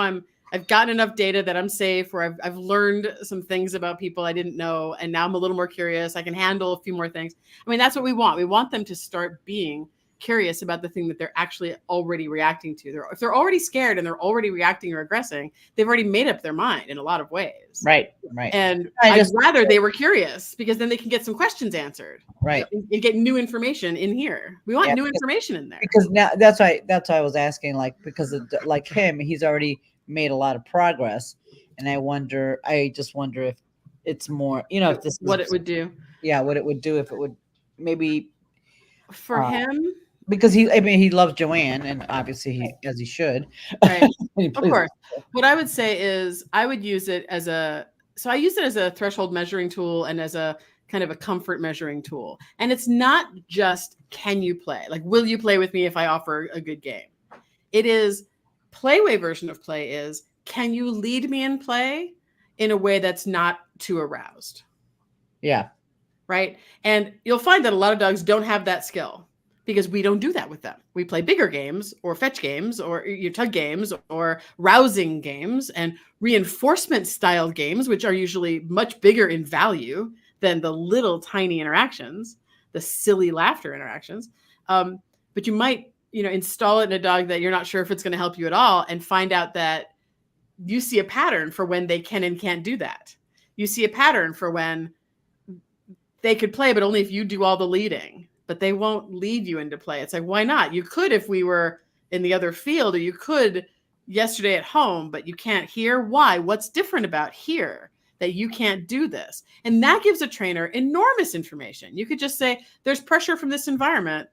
I've gotten enough data that I'm safe, where I've learned some things about people I didn't know, and now I'm a little more curious. I can handle a few more things. I mean, that's what we want. We want them to start being curious about the thing that they're actually already reacting to. If they're already scared and they're already reacting or aggressing, they've already made up their mind in a lot of ways. Right. And I'd rather they were curious, because then they can get some questions answered. Right. And get new information in here. We want new information in there. Because now that's why I was asking, like, because of, like him, he's already made a lot of progress, and I just wonder if it's more, if this what it would do. Yeah, what it would do, if it would maybe for him. Because he loves Joanne, and obviously he should. Right. Of course. What I would say is I would use it as I use it as a threshold measuring tool and as a kind of a comfort measuring tool. And it's not just, can you play? Like, will you play with me if I offer a good game? It is, playway version of play is, can you lead me in play in a way that's not too aroused? Yeah. Right. And you'll find that a lot of dogs don't have that skill, because we don't do that with them. We play bigger games, or fetch games, or your tug games, or rousing games, and reinforcement style games, which are usually much bigger in value than the little tiny interactions, the silly laughter interactions. But you might, install it in a dog that you're not sure if it's going to help you at all, and find out that you see a pattern for when they can and can't do that. You see a pattern for when they could play, but only if you do all the leading. But they won't lead you into play. It's like, why not? You could if we were in the other field, or you could yesterday at home, but you can't here. Why? What's different about here that you can't do this? And that gives a trainer enormous information. You could just say, there's pressure from this environment,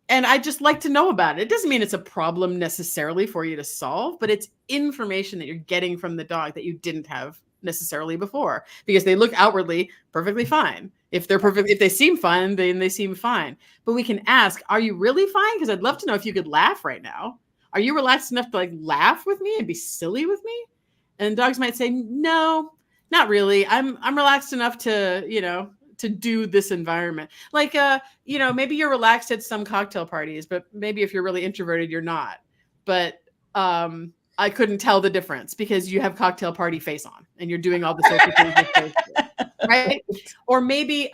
and I'd just like to know about it. It doesn't mean it's a problem necessarily for you to solve, but it's information that you're getting from the dog that you didn't have necessarily before, because they look outwardly perfectly fine. If they seem fine, then they seem fine. But we can ask, are you really fine? Because I'd love to know if you could laugh right now. are you relaxed enough to like laugh with me and be silly with me? And dogs might say, no, not really. I'm relaxed enough to, to do this environment. Like, maybe you're relaxed at some cocktail parties, but maybe if you're really introverted, you're not. But I couldn't tell the difference because you have cocktail party face on and you're doing all the social things you're supposed to, right? Or maybe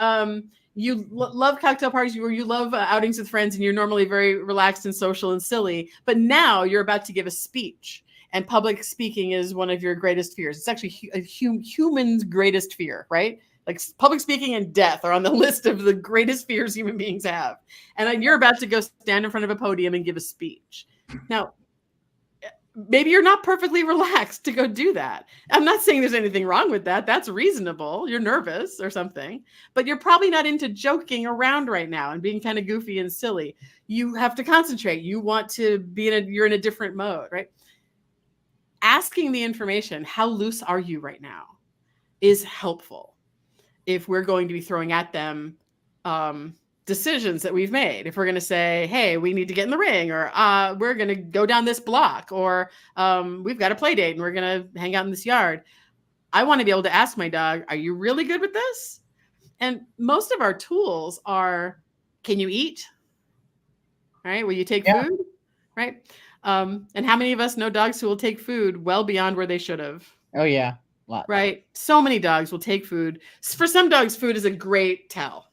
you love cocktail parties where you love outings with friends and you're normally very relaxed and social and silly, but now you're about to give a speech. And public speaking is one of your greatest fears. It's actually a human's greatest fear, right? Like public speaking and death are on the list of the greatest fears human beings have. And then you're about to go stand in front of a podium and give a speech. Now, maybe you're not perfectly relaxed to go do that. I'm not saying there's anything wrong with that. That's reasonable. You're nervous or something, but you're probably not into joking around right now and being kind of goofy and silly. You have to concentrate. You want to be you're in a different mode, right? Asking the information, how loose are you right now, is helpful if we're going to be throwing at them decisions that we've made. If we're going to say, hey, we need to get in the ring, or we're going to go down this block, or we've got a play date and we're going to hang out in this yard. I want to be able to ask my dog, are you really good with this? And most of our tools are, can you eat? Right? Will you take food? Right? And how many of us know dogs who will take food well beyond where they should have? Oh, yeah. A lot. Right? So many dogs will take food. For some dogs, food is a great tell.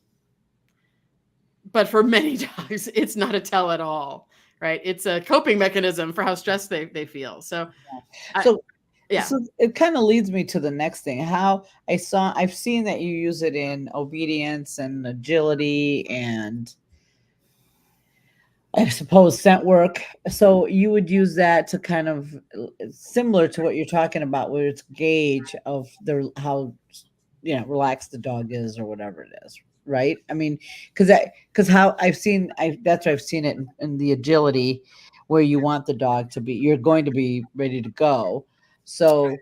But for many dogs, it's not a tell at all, right? It's a coping mechanism for how stressed they feel. So, So it kind of leads me to the next thing. How I've seen that you use it in obedience and agility and I suppose scent work. So you would use that to kind of similar to what you're talking about, where it's gauge of how relaxed the dog is or whatever it is. Right. I mean, because how that's why I've seen it in the agility where you want the dog to be, you're going to be ready to go. So,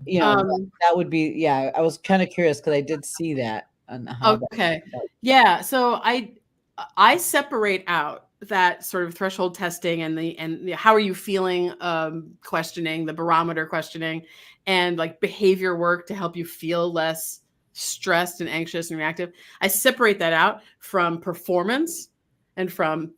that would be, yeah, I was kind of curious because I did see that on how. Okay. Yeah. So I separate out that sort of threshold testing and the how are you feeling questioning, the barometer questioning, and like behavior work to help you feel less stressed and anxious and reactive. I separate that out from performance and from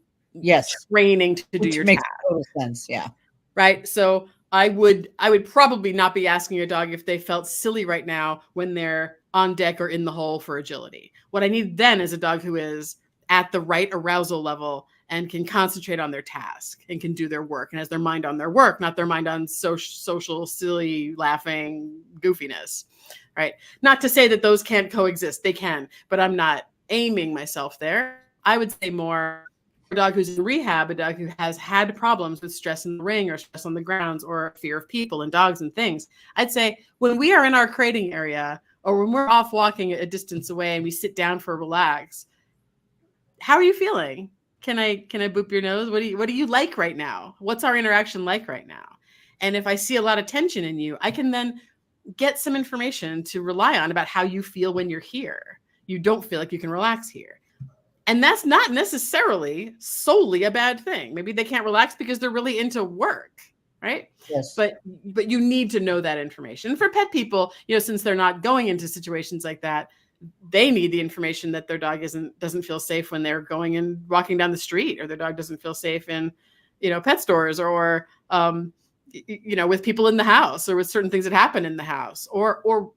training to do your makes task. Total sense. Yeah. Right. So I would probably not be asking your dog if they felt silly right now when they're on deck or in the hole for agility. What I need then is a dog who is at the right arousal level and can concentrate on their task and can do their work and has their mind on their work, not their mind on social, silly, laughing goofiness. Right. Not to say that those can't coexist. They can, but I'm not aiming myself there. I would say more a dog who's in rehab, a dog who has had problems with stress in the ring or stress on the grounds or fear of people and dogs and things. I'd say when we are in our crating area or when we're off walking a distance away and we sit down for a relax, how are you feeling? Can I boop your nose? What do you like right now? What's our interaction like right now? And if I see a lot of tension in you, I can then get some information to rely on about how you feel when you're here. You don't feel like you can relax here. And that's not necessarily solely a bad thing. Maybe they can't relax because they're really into work, right? Yes. But you need to know that information. For pet people, since they're not going into situations like that, they need the information that their dog doesn't feel safe when they're going and walking down the street, or their dog doesn't feel safe in, pet stores, or with people in the house, or with certain things that happen in the house, or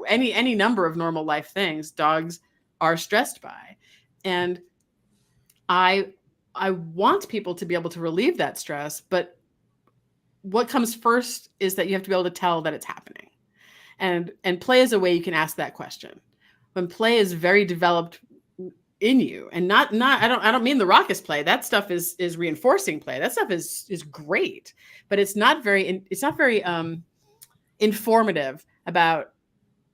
any number of normal life things dogs are stressed by. And I want people to be able to relieve that stress, but what comes first is that you have to be able to tell that it's happening. And play is a way you can ask that question. When play is very developed in you, and not I don't mean the raucous play. That stuff is reinforcing play. That stuff is great, but it's not very informative about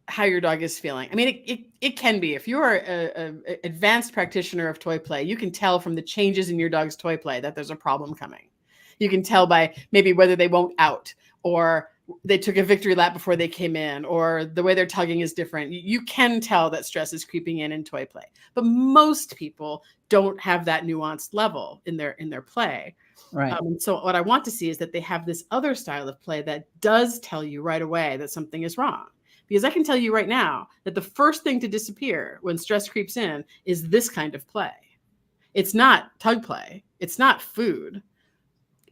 how your dog is feeling. I mean, it can be. If you're an advanced practitioner of toy play, you can tell from the changes in your dog's toy play that there's a problem coming. You can tell by maybe whether they won't out, or they took a victory lap before they came in, or the way they're tugging is different. You can tell that stress is creeping in toy play. But most people don't have that nuanced level in their play. Right. And so what I want to see is that they have this other style of play that does tell you right away that something is wrong. Because I can tell you right now that the first thing to disappear when stress creeps in is this kind of play. It's not tug play. It's not food.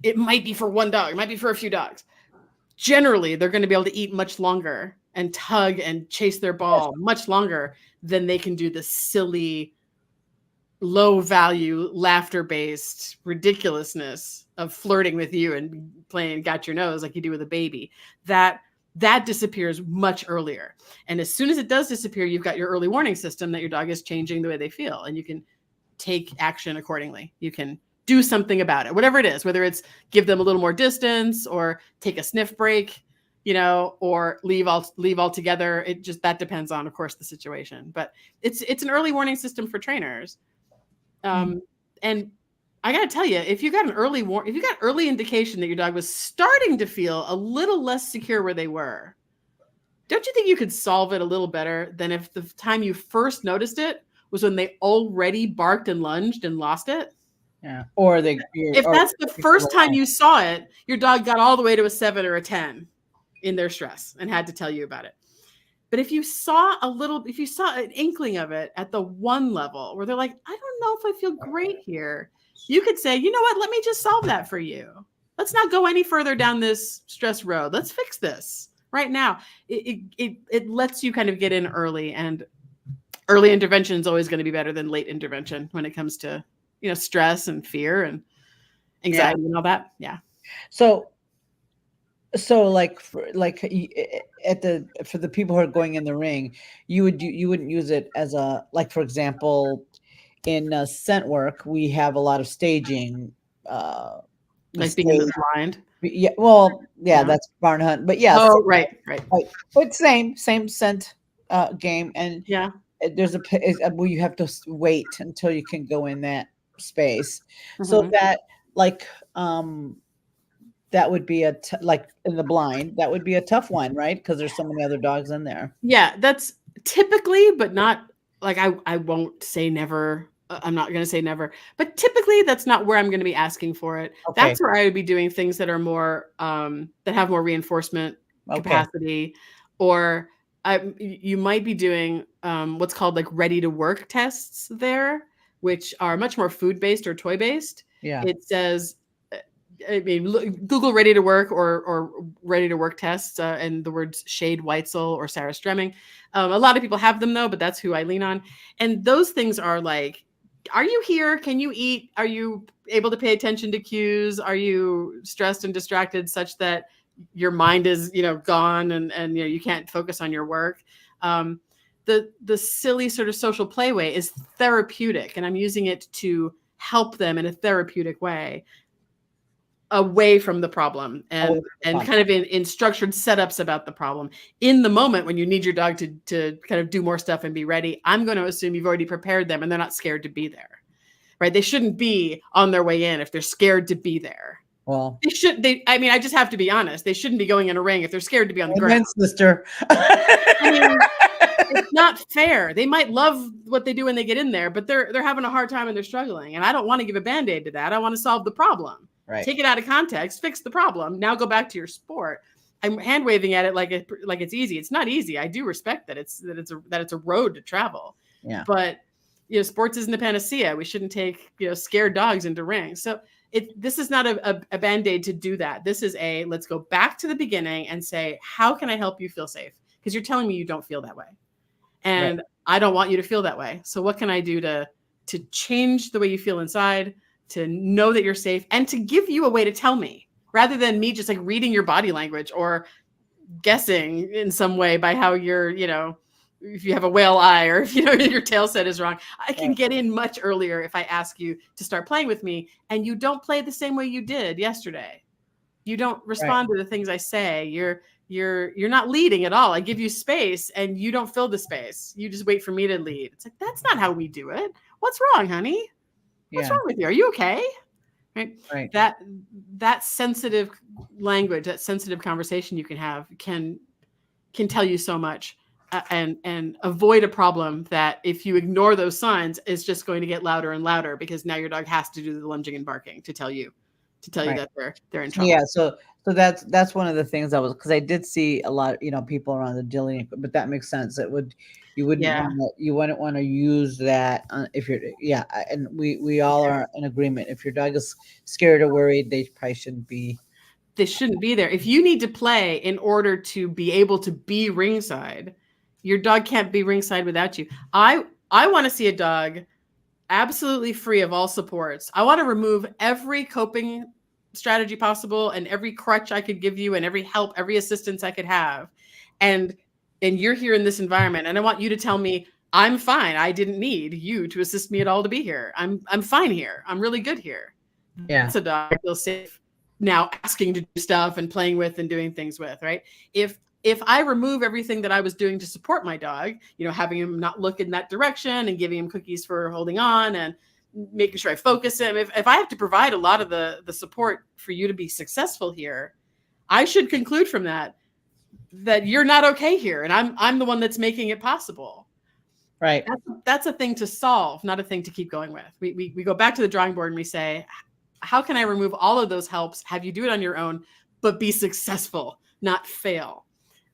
It might be for one dog. It might be for a few dogs. Generally, they're going to be able to eat much longer and tug and chase their ball much longer than they can do the silly, low value, laughter based ridiculousness of flirting with you and playing got your nose like you do with a baby. That disappears much earlier. And as soon as it does disappear, you've got your early warning system that your dog is changing the way they feel, and you can take action accordingly. You can do something about it, whatever it is, whether it's give them a little more distance or take a sniff break, or leave altogether. It just, that depends on, of course, the situation. But it's an early warning system for trainers. And I got to tell you, if you got early indication that your dog was starting to feel a little less secure where they were, don't you think you could solve it a little better than if the time you first noticed it was when they already barked and lunged and lost it? Yeah. Or if that's the first time you saw it, your dog got all the way to a 7 or a 10 in their stress and had to tell you about it. But if you saw an inkling of it at the 1 level where they're like, I don't know if I feel great here, you could say, you know what, let me just solve that for you. Let's not go any further down this stress road. Let's fix this right now. It lets you kind of get in early, and early intervention is always going to be better than late intervention when it comes to, stress and fear and anxiety and all that. Yeah. So like for the people who are going in the ring, you wouldn't use it as a, like, for example, in scent work, we have a lot of staging, like being in the blind. Yeah. Well, yeah, that's barn hunt, but yes. Oh, right. But same scent game, and yeah, there's where you have to wait until you can go in that space. Mm-hmm. So that, like, that would be like in the blind, that would be a tough one, right? Because there's so many other dogs in there. Yeah, that's typically, but not like, I won't say never. I'm not going to say never, but typically that's not where I'm going to be asking for it. Okay. That's where I would be doing things that are more, that have more reinforcement capacity, or you might be doing what's called like ready to work tests there, which are much more food-based or toy-based. Yeah. It says, Google ready to work or ready to work tests and the words Shade Weitzel or Sarah Stremming. A lot of people have them though, but that's who I lean on. And those things are like, are you here? Can you eat? Are you able to pay attention to cues? Are you stressed and distracted such that your mind is, gone and you can't focus on your work? The silly sort of social play way is therapeutic, and I'm using it to help them in a therapeutic way, away from the problem, and kind of in structured setups about the problem. In the moment when you need your dog to kind of do more stuff and be ready, I'm going to assume you've already prepared them and they're not scared to be there, right? They shouldn't be on their way in if they're scared to be there. Well, I just have to be honest. They shouldn't be going in a ring if they're scared to be on the ground. Sister. It's not fair. They might love what they do when they get in there, but they're having a hard time and they're struggling. And I don't want to give a Band-Aid to that. I want to solve the problem. Right. Take it out of context, fix the problem. Now go back to your sport. I'm hand waving at it like it's easy. It's not easy. I do respect that it's a road to travel. Yeah. But sports isn't a panacea. We shouldn't take scared dogs into rings. So this is not a Band-Aid to do that. This is let's go back to the beginning and say, how can I help you feel safe? Because you're telling me you don't feel that way, and I don't want you to feel that way. So what can I do to change the way you feel inside, to know that you're safe, and to give you a way to tell me, rather than me just like reading your body language or guessing in some way by how you're, if you have a whale eye or if your tail set is wrong. I can get in much earlier if I ask you to start playing with me and you don't play the same way you did yesterday. You don't respond to the things I say. You're not leading at all. I give you space and you don't fill the space. You just wait for me to lead. It's like, that's not how we do it. What's wrong, honey? What's wrong with you? Are you okay? Right. That sensitive language, that sensitive conversation you can have can tell you so much, and avoid a problem that, if you ignore those signs, is just going to get louder and louder, because now your dog has to do the lunging and barking to tell you to tell you Right. that they're in trouble. Yeah, so that's one of the things I was, because I did see a lot, people around the agility, but that makes sense. Yeah. You wouldn't want to use that if you're, yeah, and we all are in agreement. If your dog is scared or worried, they probably shouldn't be. They shouldn't be there. If you need to play in order to be able to be ringside, your dog can't be ringside without you. I want to see a dog absolutely free of all supports. I want to remove every coping strategy possible and every crutch I could give you and every help, every assistance I could have. And you're here in this environment, and I want you to tell me I'm fine. I didn't need you to assist me at all to be here. I'm fine here. I'm really good here. Yeah. That's a dog I feel safe now asking to do stuff and playing with and doing things with, right? If I remove everything that I was doing to support my dog, having him not look in that direction and giving him cookies for holding on and making sure I focus him, if I have to provide a lot of the support for you to be successful here, I should conclude from that you're not okay here, and I'm the one that's making it possible. Right. That's a thing to solve, not a thing to keep going with. We go back to the drawing board and we say, how can I remove all of those helps, have you do it on your own, but be successful, not fail?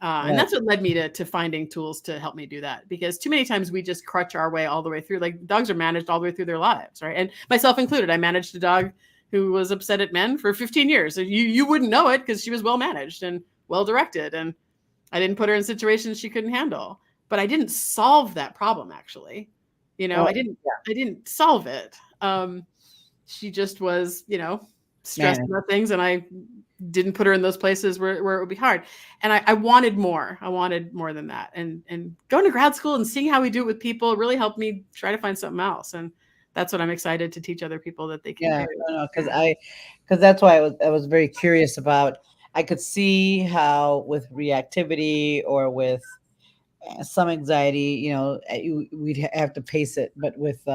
Right. And that's what led me to finding tools to help me do that, because too many times we just crutch our way all the way through. Like, dogs are managed all the way through their lives, right? And myself included. I managed a dog who was upset at men for 15 years. So you wouldn't know it because she was well managed and well directed, and I didn't put her in situations she couldn't handle. But I didn't solve that problem, actually. I didn't solve it. She just was, stressed about things, and I didn't put her in those places where it would be hard. And I wanted more. I wanted more than that. And going to grad school and seeing how we do it with people really helped me try to find something else. And that's what I'm excited to teach other people that they can do. Because that's why I was very curious about. I could see how with reactivity or with some anxiety, we'd have to pace it, but with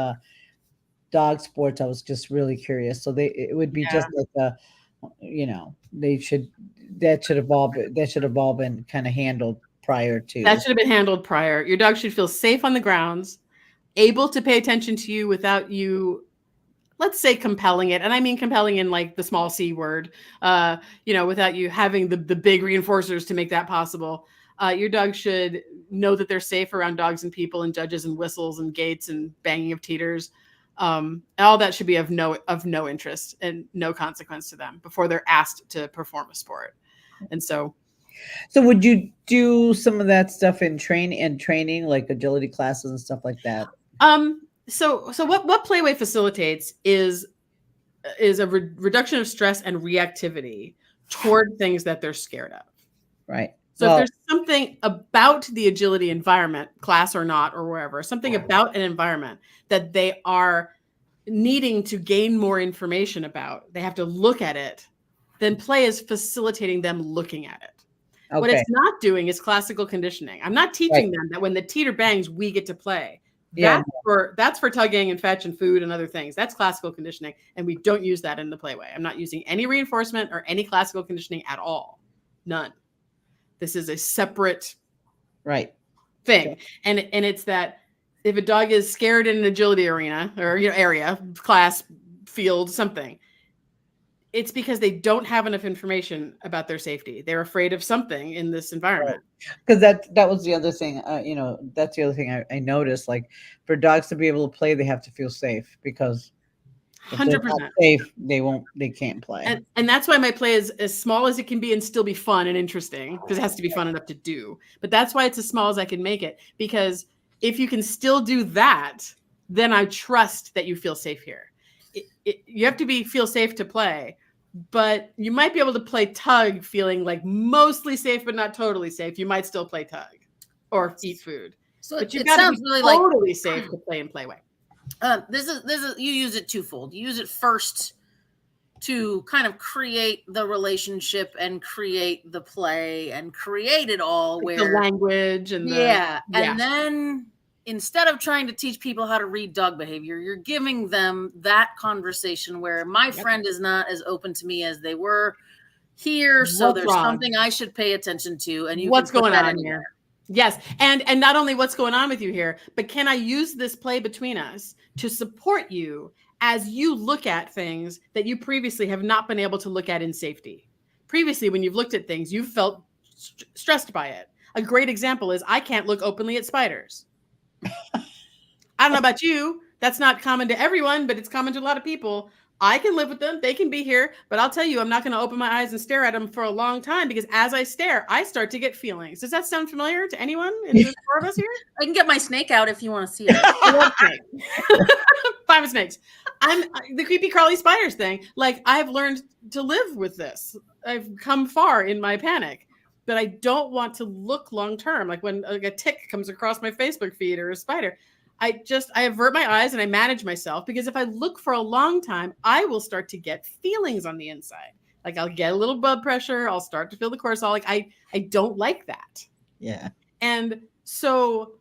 dog sports, I was just really curious. So it would be just like that should have all been kind of handled prior to. That should have been handled prior. Your dog should feel safe on the grounds, able to pay attention to you without you, let's say, compelling it. And I mean compelling in like the small C word, without you having the big reinforcers to make that possible. Your dog should know that they're safe around dogs and people and judges and whistles and gates and banging of teeters. All that should be of no interest and no consequence to them before they're asked to perform a sport. And so would you do some of that stuff in training, like agility classes and stuff like that? So what Playway facilitates is a reduction of stress and reactivity toward things that they're scared of. Right. So if there's something about the agility environment, class or not, or wherever, something about an environment that they are needing to gain more information about, they have to look at it, then play is facilitating them looking at it. Okay. What it's not doing is classical conditioning. I'm not teaching them that when the teeter bangs, we get to play. That's for tugging and fetch and food and other things. That's classical conditioning. And we don't use that in the Playway. I'm not using any reinforcement or any classical conditioning at all. None. This is a separate thing. Okay. And it's that if a dog is scared in an agility arena or area, class, field, something, it's because they don't have enough information about their safety. They're afraid of something in this environment. Because that was the other thing, that's the other thing I noticed. Like, for dogs to be able to play, they have to feel safe, because 100% safe, they can't play. And that's why my play is as small as it can be and still be fun and interesting, because it has to be fun enough to do. But that's why it's as small as I can make it, because if you can still do that, then I trust that you feel safe here. You have to feel safe to play, but you might be able to play tug feeling like mostly safe, but not totally safe. You might still play tug or eat food. So but you've got to be really totally safe to play in Playway. This is you use it twofold. You use it first to kind of create the relationship and create the play and create it all, like the language and and then instead of trying to teach people how to read dog behavior, you're giving them that conversation where my friend is not as open to me as they were here, so there's something I should pay attention to. And what's going on here? Yes. And not only what's going on with you here, but can I use this play between us to support you as you look at things that you previously have not been able to look at in safety. Previously, when you've looked at things, you've felt stressed by it. A great example is I can't look openly at spiders. I don't know about you. That's not common to everyone, but it's common to a lot of people. I can live with them. They can be here, but I'll tell you, I'm not going to open my eyes and stare at them for a long time, because as I stare, I start to get feelings. Does that sound familiar to anyone in the four of us here? I can get my snake out if you want to see it. I love snakes. Fine with snakes. I'm the creepy crawly spiders thing. Like, I've learned to live with this. I've come far in my panic, but I don't want to look long term. Like when a tick comes across my Facebook feed or a spider, I avert my eyes and I manage myself, because if I look for a long time, I will start to get feelings on the inside. Like I'll get a little blood pressure. I'll start to feel the cortisol. Like I don't like that. Yeah. And so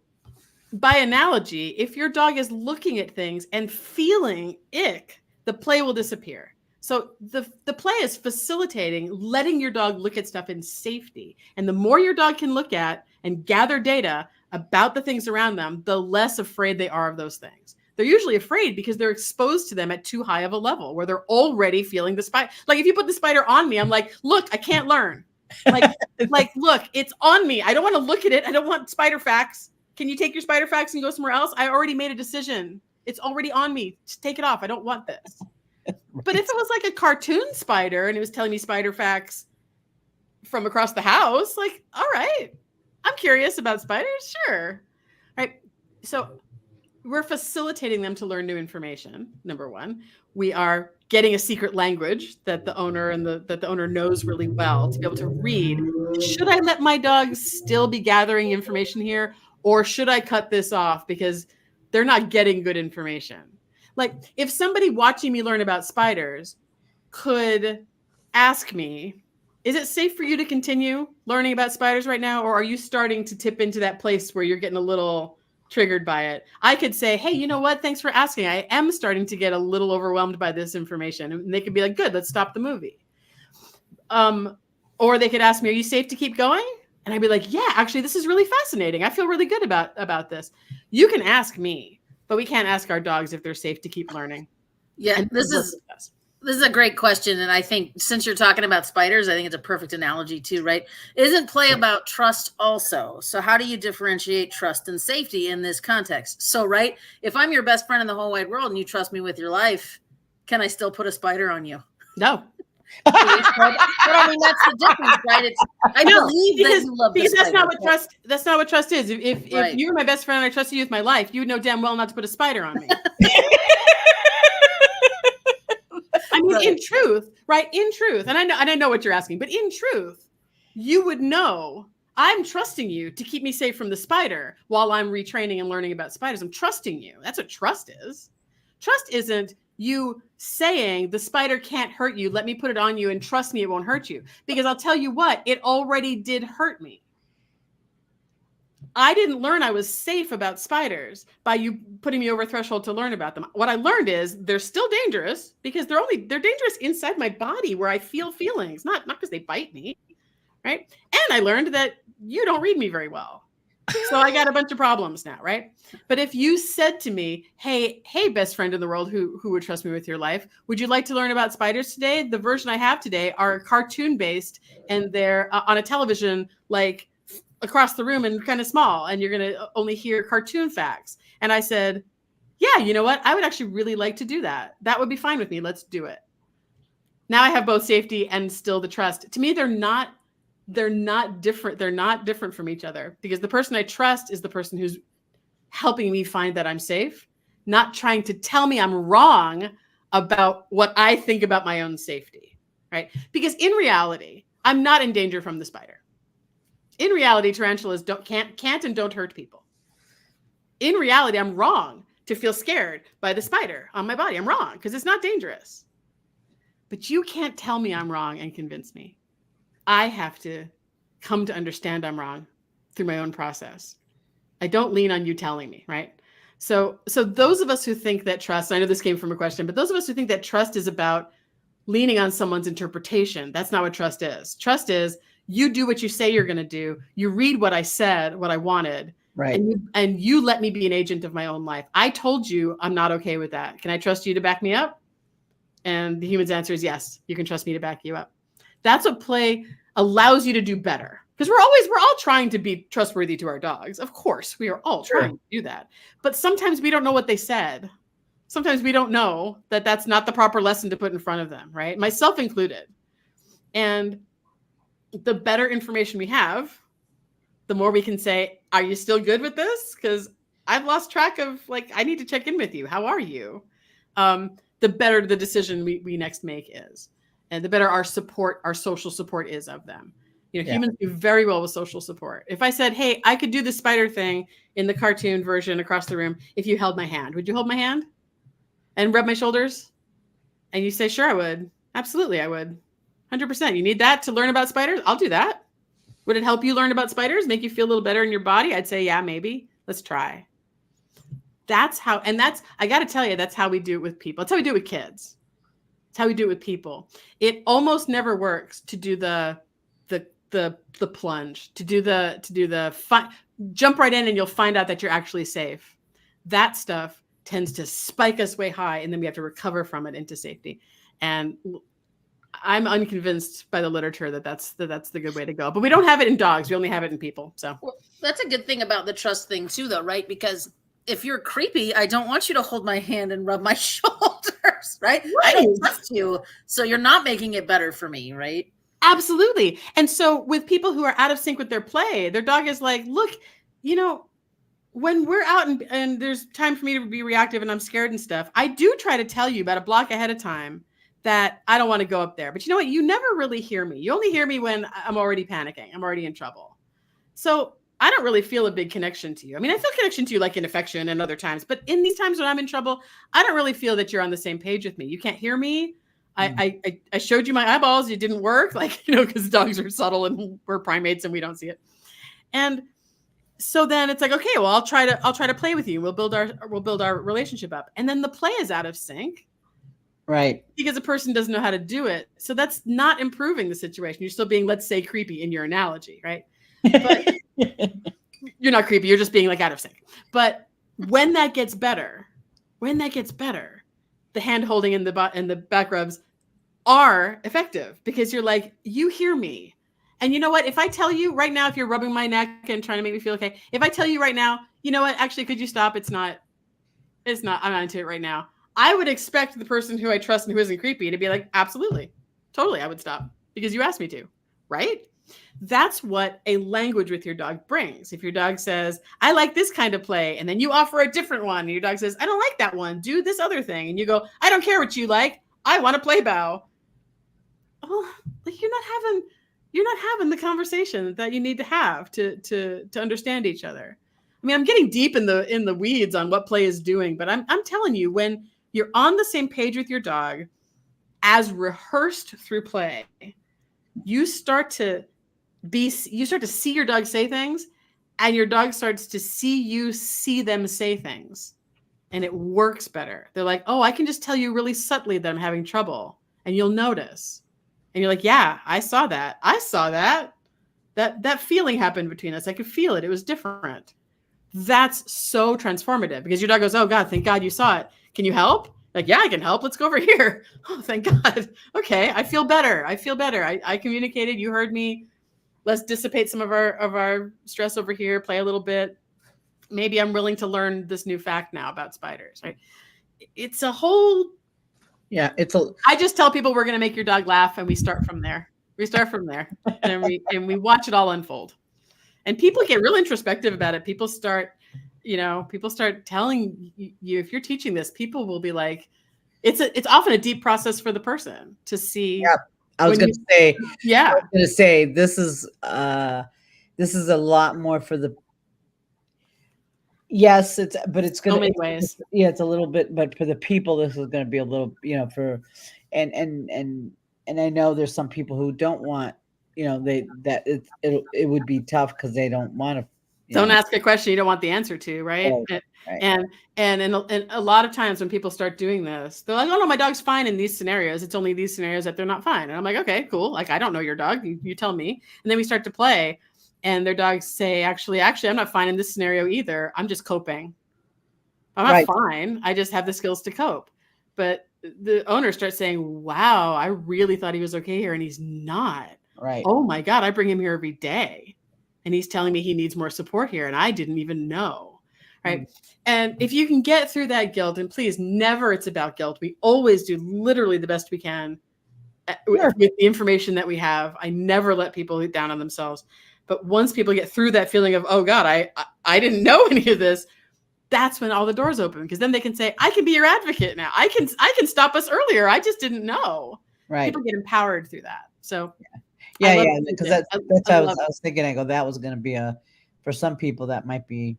by analogy, if your dog is looking at things and feeling ick, the play will disappear. So the play is facilitating letting your dog look at stuff in safety. And the more your dog can look at and gather data about the things around them, the less afraid they are of those things. They're usually afraid because they're exposed to them at too high of a level where they're already feeling the spider. Like if you put the spider on me, I'm like, look, I can't learn. Like, look, it's on me. I don't want to look at it. I don't want spider facts. Can you take your spider facts and go somewhere else? I already made a decision. It's already on me. Just take it off. I don't want this. Right. But if it was like a cartoon spider and it was telling me spider facts from across the house, like, all right, I'm curious about spiders. Sure. Right. So we're facilitating them to learn new information. Number one, we are getting a secret language that the owner that the owner knows really well to be able to read. Should I let my dog still be gathering information here, or should I cut this off because they're not getting good information? Like if somebody watching me learn about spiders could ask me, is it safe for you to continue learning about spiders right now? Or are you starting to tip into that place where you're getting a little triggered by it? I could say, hey, you know what? Thanks for asking. I am starting to get a little overwhelmed by this information. And they could be like, good, let's stop the movie. Or they could ask me, are you safe to keep going? And I'd be like, yeah, actually, this is really fascinating. I feel really good about this. You can ask me, but we can't ask our dogs if they're safe to keep learning. Yeah, And this is a great question. And I think since you're talking about spiders, I think it's a perfect analogy too, right? Isn't play about trust also? So how do you differentiate trust and safety in this context? So, right, if I'm your best friend in the whole wide world and you trust me with your life, can I still put a spider on you? No. But I mean, that's the difference, right? I believe that you love because that's not what trust. That's not what trust is. If Right. you were my best friend and I trusted you with my life, you would know damn well not to put a spider on me. I mean, Right. in truth, right? In truth, and I know what you're asking, but in truth, you would know I'm trusting you to keep me safe from the spider while I'm retraining and learning about spiders. I'm trusting you. That's what trust is. Trust isn't you saying the spider can't hurt you. Let me put it on you and trust me, it won't hurt you. Because I'll tell you what, it already did hurt me. I didn't learn I was safe about spiders by you putting me over a threshold to learn about them. What I learned is they're still dangerous because they're dangerous inside my body where I feel feelings, not because they bite me, right? And I learned that you don't read me very well. So I got a bunch of problems now, right? But if you said to me, hey, best friend in the world who would trust me with your life, would you like to learn about spiders today? The version I have today are cartoon based and they're on a television like across the room and kind of small, and you're going to only hear cartoon facts. And I said, yeah, you know what? I would actually really like to do that. That would be fine with me. Let's do it. Now I have both safety and still the trust. To me, they're not different. They're not different from each other because the person I trust is the person who's helping me find that I'm safe, not trying to tell me I'm wrong about what I think about my own safety, right? Because in reality, I'm not in danger from the spider. In reality, tarantulas can't and don't hurt people. In reality, I'm wrong to feel scared by the spider on my body. I'm wrong because it's not dangerous. But you can't tell me I'm wrong and convince me. I have to come to understand I'm wrong through my own process. I don't lean on you telling me, right? So those of us who think that trust, I know this came from a question, but those of us who think that trust is about leaning on someone's interpretation, that's not what trust is. Trust is you do what you say you're going to do. You read what I said, what I wanted, Right. And you let me be an agent of my own life. I told you I'm not okay with that. Can I trust you to back me up? And the human's answer is yes, you can trust me to back you up. That's what play allows you to do better. Because we're all trying to be trustworthy to our dogs. Of course, we are all trying to do that. But sometimes we don't know what they said. Sometimes we don't know that that's not the proper lesson to put in front of them, right? Myself included. And the better information we have, the more we can say, are you still good with this? Because I've lost track of, like, I need to check in with you. How are you? The better the decision we next make is. And the better our support, our social support is of them. You know, humans do very well with social support. If I said, hey, I could do the spider thing in the cartoon version across the room if you held my hand, would you hold my hand and rub my shoulders? And you say, sure, I would. Absolutely, I would. 100%. You need that to learn about spiders? I'll do that. Would it help you learn about spiders? Make you feel a little better in your body? I'd say, yeah, maybe. Let's try. That's how, and that's, I got to tell you, that's how we do it with people. That's how we do it with kids. That's how we do it with people. It almost never works to do the plunge, to do the jump right in and you'll find out that you're actually safe. That stuff tends to spike us way high and then we have to recover from it into safety. And I'm unconvinced by the literature that that's the good way to go. But we don't have it in dogs. We only have it in people. So well, that's a good thing about the trust thing too, though, right? Because if you're creepy, I don't want you to hold my hand and rub my shoulders, right? I don't trust you. So you're not making it better for me, right? Absolutely. And so with people who are out of sync with their play, their dog is like, look, you know, when we're out and there's time for me to be reactive and I'm scared and stuff, I do try to tell you about a block ahead of time that I don't want to go up there. But you know what? You never really hear me. You only hear me when I'm already panicking. I'm already in trouble. So I don't really feel a big connection to you. I mean, I feel connection to you like in affection and other times, but in these times when I'm in trouble, I don't really feel that you're on the same page with me. You can't hear me. I showed you my eyeballs. It didn't work. Like, you know, because dogs are subtle and we're primates and we don't see it. And so then it's like, okay, well, I'll try to play with you. We'll build our relationship up. And then the play is out of sync. Right. Because a person doesn't know how to do it. So that's not improving the situation. You're still being, let's say, creepy in your analogy, right? But you're not creepy. You're just being like out of sync. But when that gets better, the hand holding and the back rubs are effective because you're like, you hear me. And you know what? If I tell you right now, if you're rubbing my neck and trying to make me feel okay, if I tell you right now, you know what? Actually, could you stop? It's not, I'm not into it right now. I would expect the person who I trust and who isn't creepy to be like, absolutely, totally, I would stop because you asked me to, right? That's what a language with your dog brings. If your dog says, I like this kind of play, and then you offer a different one, and your dog says, I don't like that one, do this other thing. And you go, I don't care what you like, I want to play bow. Oh, like you're not having the conversation that you need to have to understand each other. I mean, I'm getting deep in the weeds on what play is doing, but I'm telling you, when you're on the same page with your dog, as rehearsed through play, you start to see your dog say things, and your dog starts to see you see them say things, and it works better. They're like, oh, I can just tell you really subtly that I'm having trouble, and you'll notice. And you're like, yeah, I saw that. That feeling happened between us. I could feel it. It was different. That's so transformative because your dog goes, oh God, thank God you saw it. Can you help? Like, yeah, I can help. Let's go over here. Oh, thank God. Okay. I feel better. I communicated. You heard me. Let's dissipate some of our stress over here. Play a little bit. Maybe I'm willing to learn this new fact now about spiders, right? It's a whole... Yeah, I just tell people we're going to make your dog laugh, and we start from there. And we watch it all unfold. And people get real introspective about it. People start telling you, if you're teaching this, people will be like, it's often a deep process for the person to see. Yeah, I was going to say this is a lot more for the. Yes, it's going to, so many ways. Yeah, it's a little bit, but for the people, this is going to be a little, and I know there's some people who don't want, it would be tough because they don't want to. Don't ask a question you don't want the answer to, right? Right. And a lot of times when people start doing this, they're like, oh no, my dog's fine in these scenarios. It's only these scenarios that they're not fine. And I'm like, okay, cool. Like, I don't know your dog. You tell me. And then we start to play. and their dogs say, actually, I'm not fine in this scenario either. I'm just coping. I'm not Right. fine. I just have the skills to cope. But the owner starts saying, wow, I really thought he was okay here and he's not. Right. Oh my God, I bring him here every day. And he's telling me he needs more support here and I didn't even know. Right. And if you can get through that guilt, and please, never it's about guilt. We always do literally the best we can with the information that we have. I never let people down on themselves. But once people get through that feeling of, oh God, I didn't know any of this, that's when all the doors open, because then they can say, I can be your advocate now. I can stop us earlier. I just didn't know. Right. People get empowered through that. So yeah, because that's I was thinking. I go, that was going to be for some people that might be,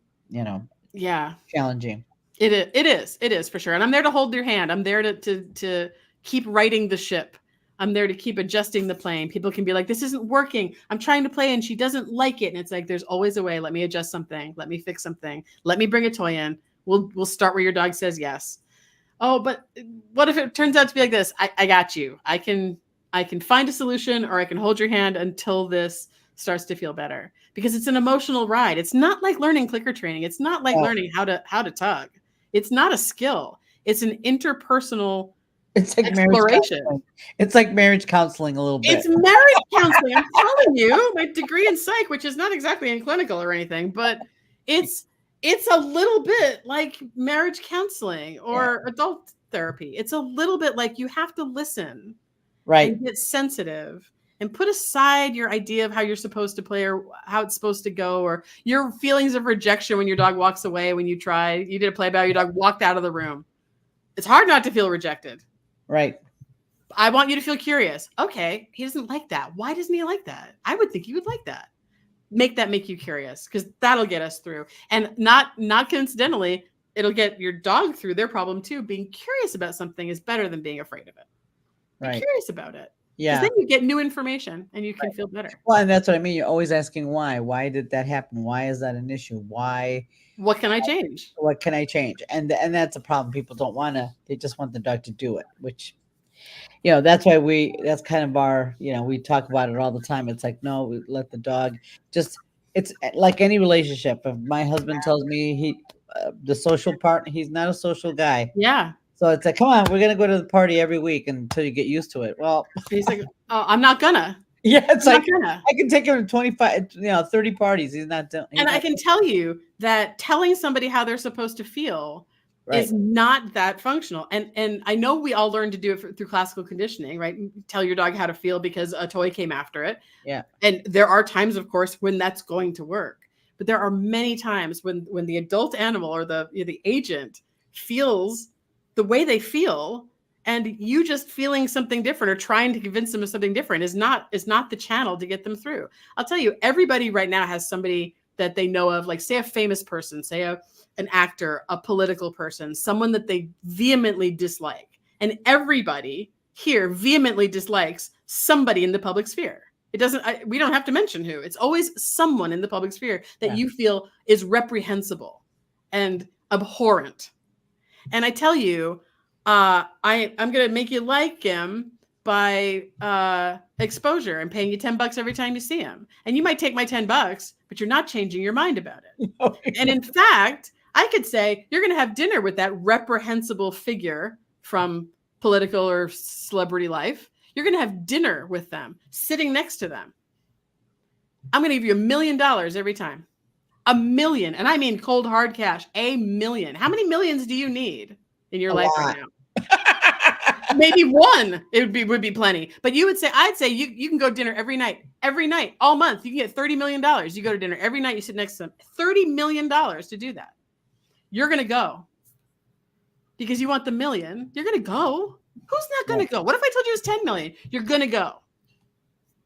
challenging. It is for sure. And I'm there to hold your hand. I'm there to keep righting the ship. I'm there to keep adjusting the plane. People can be like, this isn't working. I'm trying to play and she doesn't like it. And it's like, there's always a way. Let me adjust something. Let me fix something. Let me bring a toy in. We'll start where your dog says yes. Oh, but what if it turns out to be like this? I got you. I can find a solution, or I can hold your hand until this starts to feel better, because it's an emotional ride. It's not like learning clicker training. It's not like learning how to tug. It's not a skill. It's an interpersonal exploration. It's like marriage counseling a little bit. It's marriage counseling. I'm telling you, my degree in psych, which is not exactly in clinical or anything, but it's a little bit like marriage counseling or adult therapy. It's a little bit like you have to listen, right, and get sensitive and put aside your idea of how you're supposed to play or how it's supposed to go, or your feelings of rejection when your dog walks away, when you did a play about your dog walked out of the room. It's hard not to feel rejected. Right. I want you to feel curious. Okay, he doesn't like that. Why doesn't he like that? I would think he would like that. Make you curious, because that'll get us through. And not coincidentally, it'll get your dog through their problem too. Being curious about something is better than being afraid of it. Be curious about it. Yeah. Because then you get new information and you can feel better. Well, and that's what I mean. You're always asking why. Why did that happen? Why is that an issue? Why? What can I change? What can I change? And that's a problem. People don't want to. They just want the dog to do it, which, that's why that's kind of our, we talk about it all the time. It's like, no, we let the dog just, it's like any relationship. If my husband tells me the social part, he's not a social guy. Yeah. So it's like, come on, we're going to go to the party every week until you get used to it. Well, he's like, oh, I'm not gonna. Yeah, it's like, I can take him to 25, 30 parties. He's not doing. And I can tell you that telling somebody how they're supposed to feel is not that functional. And I know we all learn to do it through classical conditioning, right? Tell your dog how to feel because a toy came after it. Yeah. And there are times, of course, when that's going to work. But there are many times when the adult animal or the agent feels the way they feel, and you just feeling something different or trying to convince them of something different is not the channel to get them through. I'll tell you, everybody right now has somebody that they know of, like say a famous person, say an actor, a political person, someone that they vehemently dislike. And everybody here vehemently dislikes somebody in the public sphere. We don't have to mention who. It's always someone in the public sphere that you feel is reprehensible and abhorrent. And I tell you, I'm going to make you like him by exposure and paying you $10 every time you see him. And you might take my $10, but you're not changing your mind about it. And in fact, I could say you're going to have dinner with that reprehensible figure from political or celebrity life. You're going to have dinner with them, sitting next to them. I'm going to give you $1 million every time. $1 million. And I mean cold hard cash, $1 million. How many millions do you need in your life right now? Maybe one. It would be plenty. But I'd say you can go dinner every night, all month. You can get $30 million. You go to dinner every night. You sit next to them. $30 million to do that. You're going to go because you want the million. You're going to go. Who's not going to go? What if I told you it was 10 million? You're going to go.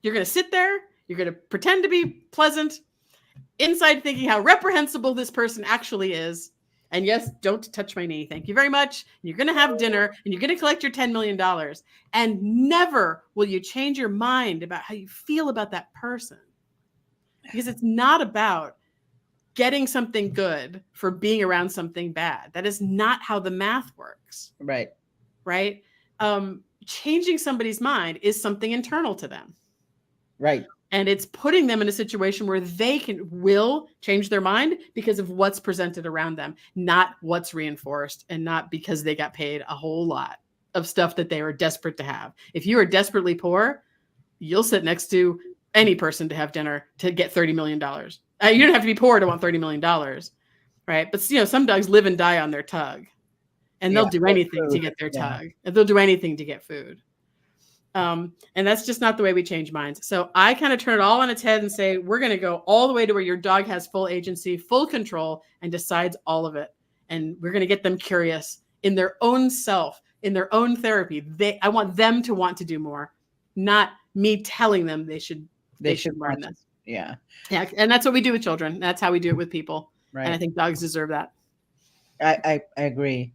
You're going to sit there. You're going to pretend to be pleasant, inside thinking how reprehensible this person actually is. And yes, don't touch my knee. Thank you very much. You're going to have dinner and you're going to collect your $10 million. And never will you change your mind about how you feel about that person. Because it's not about getting something good for being around something bad. That is not how the math works. Right. Right. Changing somebody's mind is something internal to them. Right. And it's putting them in a situation where they will change their mind because of what's presented around them, not what's reinforced, and not because they got paid a whole lot of stuff that they were desperate to have. If you are desperately poor, you'll sit next to any person to have dinner to get $30 million. You don't have to be poor to want $30 million, right? But some dogs live and die on their tug, and they'll do anything to get their tug, and they'll do anything to get food. And that's just not the way we change minds. So I kind of turn it all on its head and say, we're going to go all the way to where your dog has full agency, full control, and decides all of it. And we're going to get them curious in their own self, in their own therapy. I want them to want to do more, not me telling them they should learn this. Yeah. And that's what we do with children. That's how we do it with people. Right. And I think dogs deserve that. I agree.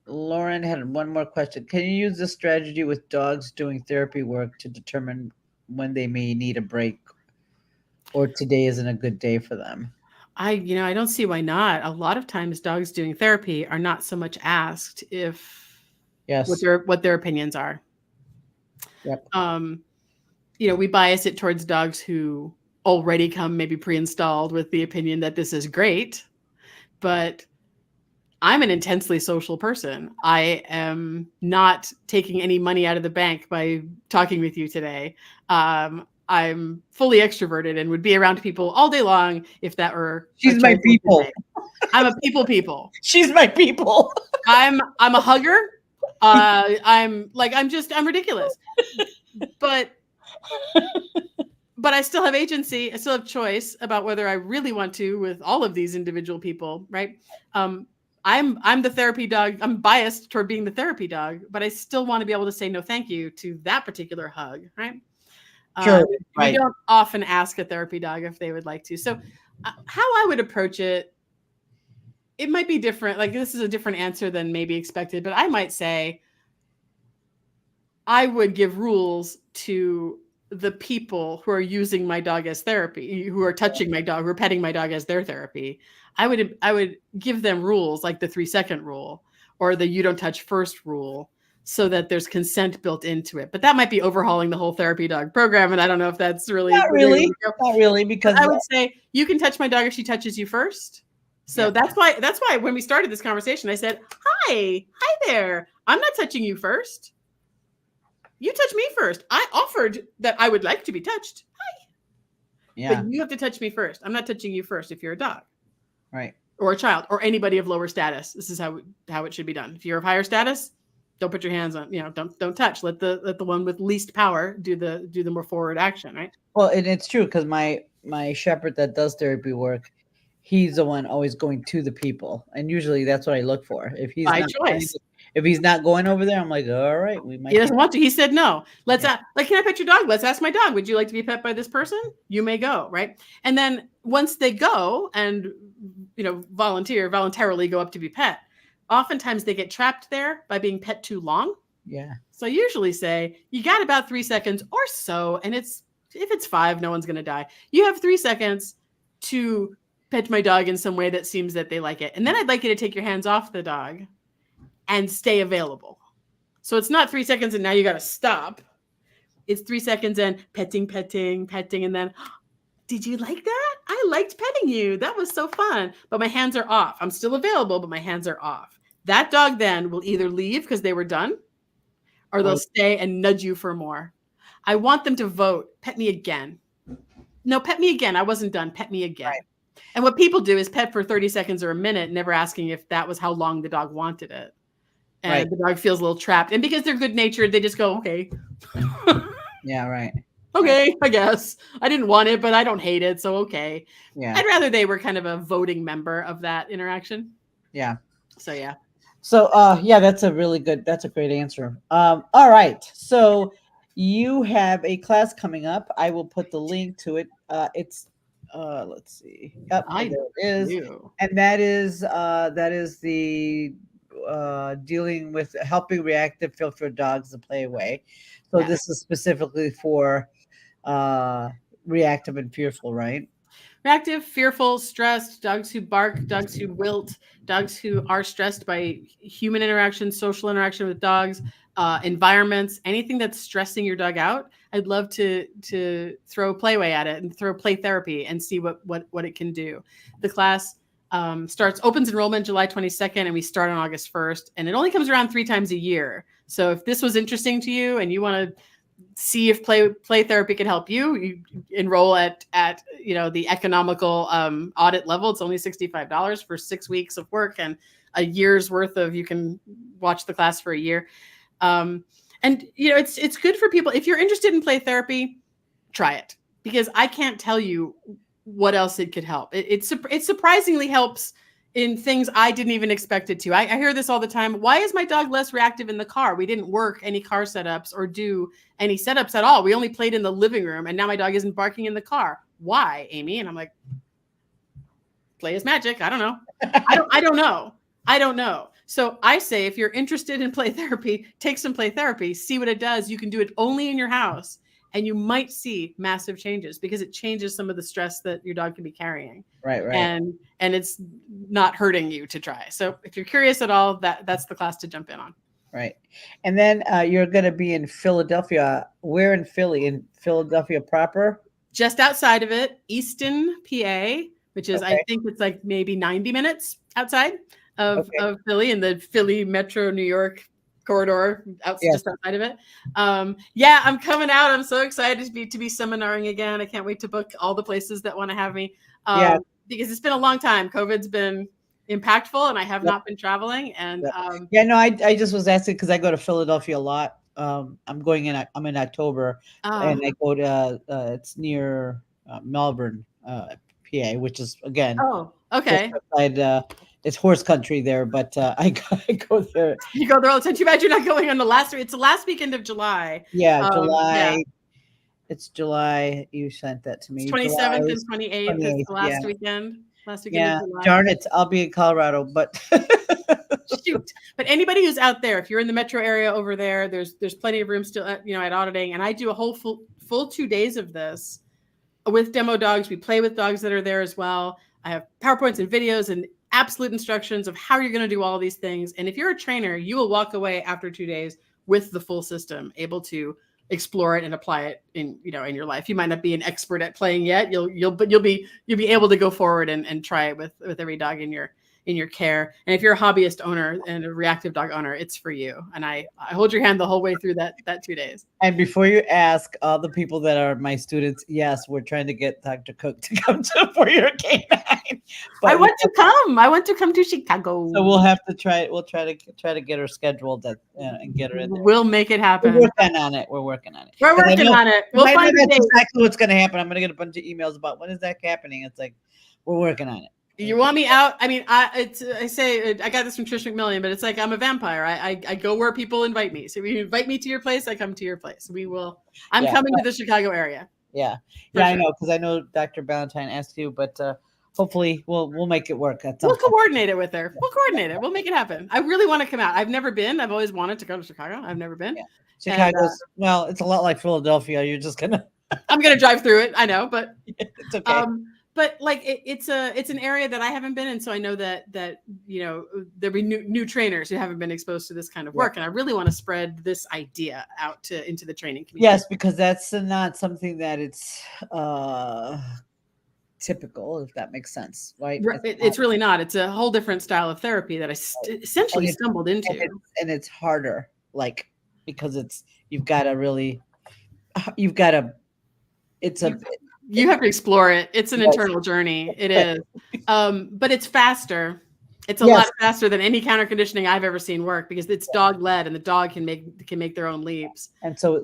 Lauren had one more question. Can you use this strategy with dogs doing therapy work to determine when they may need a break, or today isn't a good day for them? I don't see why not. A lot of times dogs doing therapy are not so much asked what their opinions are. Yep. We bias it towards dogs who already come maybe pre-installed with the opinion that this is great, but I'm an intensely social person. I am not taking any money out of the bank by talking with you today. I'm fully extroverted and would be around people all day long if that were. She's my people. I'm a people. She's my people. I'm a hugger. I'm ridiculous. But I still have agency. I still have choice about whether I really want to with all of these individual people, right? I'm the therapy dog. I'm biased toward being the therapy dog, but I still want to be able to say no thank you to that particular hug, right? Sure. We don't often ask a therapy dog if they would like to. So how I would approach it, it might be different. Like, this is a different answer than maybe expected, but I might say I would give rules to the people who are using my dog as therapy, who are touching my dog, who are petting my dog as their therapy. I would give them rules like the 3-second rule or the you don't touch first rule, so that there's consent built into it. But that might be overhauling the whole therapy dog program. And I don't know if that's really not really, because I would say you can touch my dog if she touches you first. So that's why when we started this conversation, I said, hi there. I'm not touching you first. You touch me first. I offered that I would like to be touched. Hi. Yeah. But you have to touch me first. I'm not touching you first if you're a dog. Right. Or a child or anybody of lower status. This is how it should be done. If you're of higher status, don't put your hands on, don't touch. Let the one with least power do the more forward action, right? Well, and it's true, because my shepherd that does therapy work, he's the one always going to the people, and usually that's what I look for. If he's if he's not going over there, I'm like, all right, we might. He doesn't want to. He said no. Let's can I pet your dog? Let's ask my dog. Would you like to be pet by this person? You may go, right? And then once they go and voluntarily go up to be pet, oftentimes they get trapped there by being pet too long. Yeah. So I usually say you got about 3 seconds or so, and if it's 5, no one's going to die. You have 3 seconds to pet my dog in some way that seems that they like it. And then I'd like you to take your hands off the dog and stay available. So it's not 3 seconds and now you got to stop. It's 3 seconds and petting, and then, did you like that? I liked petting you. That was so fun. But my hands are off. I'm still available, but my hands are off. That dog then will either leave because they were done, or they'll stay and nudge you for more. I want them to vote. Pet me again. No, pet me again. I wasn't done. Pet me again. Right. And what people do is pet for 30 seconds or a minute, never asking if that was how long the dog wanted it. And the dog feels a little trapped. And because they're good natured, they just go, okay. Yeah, right. Okay, I guess. I didn't want it, but I don't hate it, so okay. Yeah. I'd rather they were kind of a voting member of that interaction. Yeah. So yeah. So that's a great answer. All right. So you have a class coming up. I will put the link to it. It's let's see. Yep, there it is. And that is the dealing with helping reactive filter dogs to play away. So this is specifically for reactive and fearful, right? Reactive, fearful, stressed, dogs who bark, dogs who wilt, dogs who are stressed by human interaction, social interaction with dogs, environments, anything that's stressing your dog out. I'd love to throw Playway at it and throw play therapy and see what it can do. The class opens enrollment July 22nd, and we start on August 1st, and it only comes around 3 times a year. So if this was interesting to you and you want to see if play therapy can help you enroll at the economical audit level. It's only $65 for 6 weeks of work and a year's worth of, you can watch the class for a year. And it's good for people. If you're interested in play therapy, try it, because I can't tell you what else it could help. It surprisingly helps in things I didn't even expect it to. I hear this all the time. Why is my dog less reactive in the car? We didn't work any car setups or do any setups at all. We only played in the living room, and now my dog isn't barking in the car. Why, Amy? And I'm like, play is magic. I don't know. I don't know. So I say, if you're interested in play therapy, take some play therapy, see what it does. You can do it only in your house, and you might see massive changes because it changes some of the stress that your dog can be carrying. Right. And it's not hurting you to try. So if you're curious at all, that's the class to jump in on. Right. And then you're going to be in Philadelphia. Where in Philly? In Philadelphia proper? Just outside of it, Easton, PA, which is, I think it's like maybe 90 minutes outside of Philly, in the Philly Metro New York corridor, just outside of it. I'm coming out. I'm so excited to be seminaring again. I can't wait to book all the places that want to have me. Because it's been a long time. COVID's been impactful, and I have not been traveling. And I just was asking because I go to Philadelphia a lot. I'm in October, and I go to it's near Melbourne, PA, which is again. Oh, okay. It's horse country there, but I go there. You go there all the time. Too bad you're not going on the last week. It's the last weekend of July. Yeah, July. Yeah. It's July. You sent that to me. 27th and 28th is the last weekend. Last weekend of July. Darn it. I'll be in Colorado, but shoot. But anybody who's out there, if you're in the metro area over there, there's plenty of room still at auditing. And I do a whole full 2 days of this with demo dogs. We play with dogs that are there as well. I have PowerPoints and videos and absolute instructions of how you're going to do all these things. And if you're a trainer, you will walk away after 2 days with the full system, able to explore it and apply it in your life. You might not be an expert at playing yet. You'll be able to go forward and try it with every dog in your care. And if you're a hobbyist owner and a reactive dog owner, it's for you. And I hold your hand the whole way through that 2 days. And before you ask, all the people that are my students, yes, we're trying to get Dr. Cook to come to For Your Canine. I want to come to Chicago. So we'll have to try. We'll try to get her scheduled and get her in there. We'll make it happen. We're working on it. We'll find that's exactly what's going to happen. I'm going to get a bunch of emails about when is that happening. It's like, we're working on it. You want me out? I mean, I got this from Trish McMillian, but it's like I'm a vampire. I go where people invite me. So if you invite me to your place, I come to your place. I'm coming to the Chicago area. Yeah. I know, because I know Dr. Ballantyne asked you, but hopefully we'll make it work. We'll coordinate it with her. We'll coordinate it. We'll make it happen. I really want to come out. I've never been. I've always wanted to go to Chicago. I've never been. Yeah. Chicago's it's a lot like Philadelphia. You're just gonna. I'm gonna drive through it. I know, but it's okay. But like it's an area that I haven't been in, so I know that there'll be new trainers who haven't been exposed to this kind of work, and I really want to spread this idea out into the training community. Yes, because that's not something that it's typical, if that makes sense, right? It's really not. It's a whole different style of therapy that I essentially stumbled into, and it's harder, like because you have to explore it. It's an internal journey. It is. But it's faster. It's a lot faster than any counter conditioning I've ever seen work because it's dog led and the dog can make their own leaps. And so,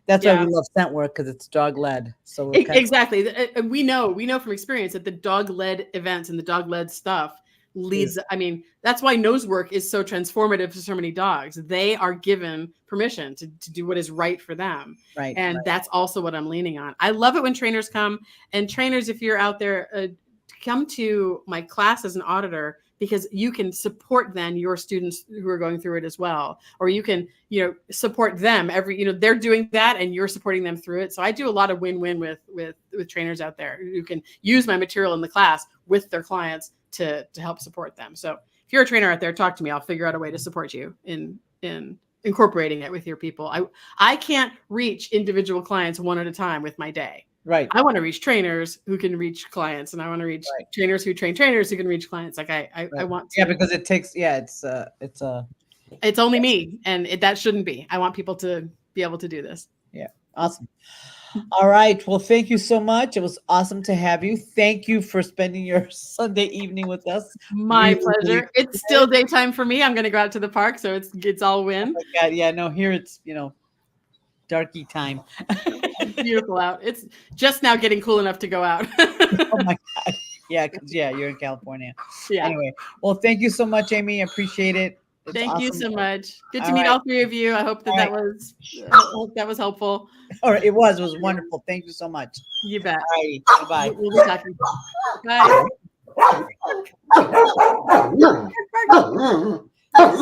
that's why we love scent work, because it's dog led. So exactly. And we know from experience that the dog led events and the dog led stuff leads. I mean, that's why nose work is so transformative for so many dogs. They are given permission to do what is right for them. Right. And that's also what I'm leaning on. I love it when trainers come, and trainers, if you're out there, come to my class as an auditor, because you can support then your students who are going through it as well. Or you can, support them they're doing that and you're supporting them through it. So I do a lot of win-win with trainers out there who can use my material in the class with their clients to help support them. So if you're a trainer out there, talk to me. I'll figure out a way to support you in incorporating it with your people. I can't reach individual clients one at a time with my day. Right. I want to reach trainers who can reach clients, and I want to reach trainers who train trainers who can reach clients. Like I want to. Yeah, because it takes. Yeah, it's only me, and that shouldn't be. I want people to be able to do this. Yeah, awesome. All right. Well, thank you so much. It was awesome to have you. Thank you for spending your Sunday evening with us. My pleasure. It's still daytime for me. I'm going to go out to the park, so it's all win. Oh my God, yeah, no, here it's darky time. It's beautiful out. It's just now getting cool enough to go out. Oh my God. Yeah, because you're in California. Yeah. Anyway, well, thank you so much, Amy. I appreciate it. It's Thank you awesome. so much. Good to meet all three of you. I hope that was helpful. All right, it was wonderful. Thank you so much. You bet. All right, bye. We'll be talking. Bye.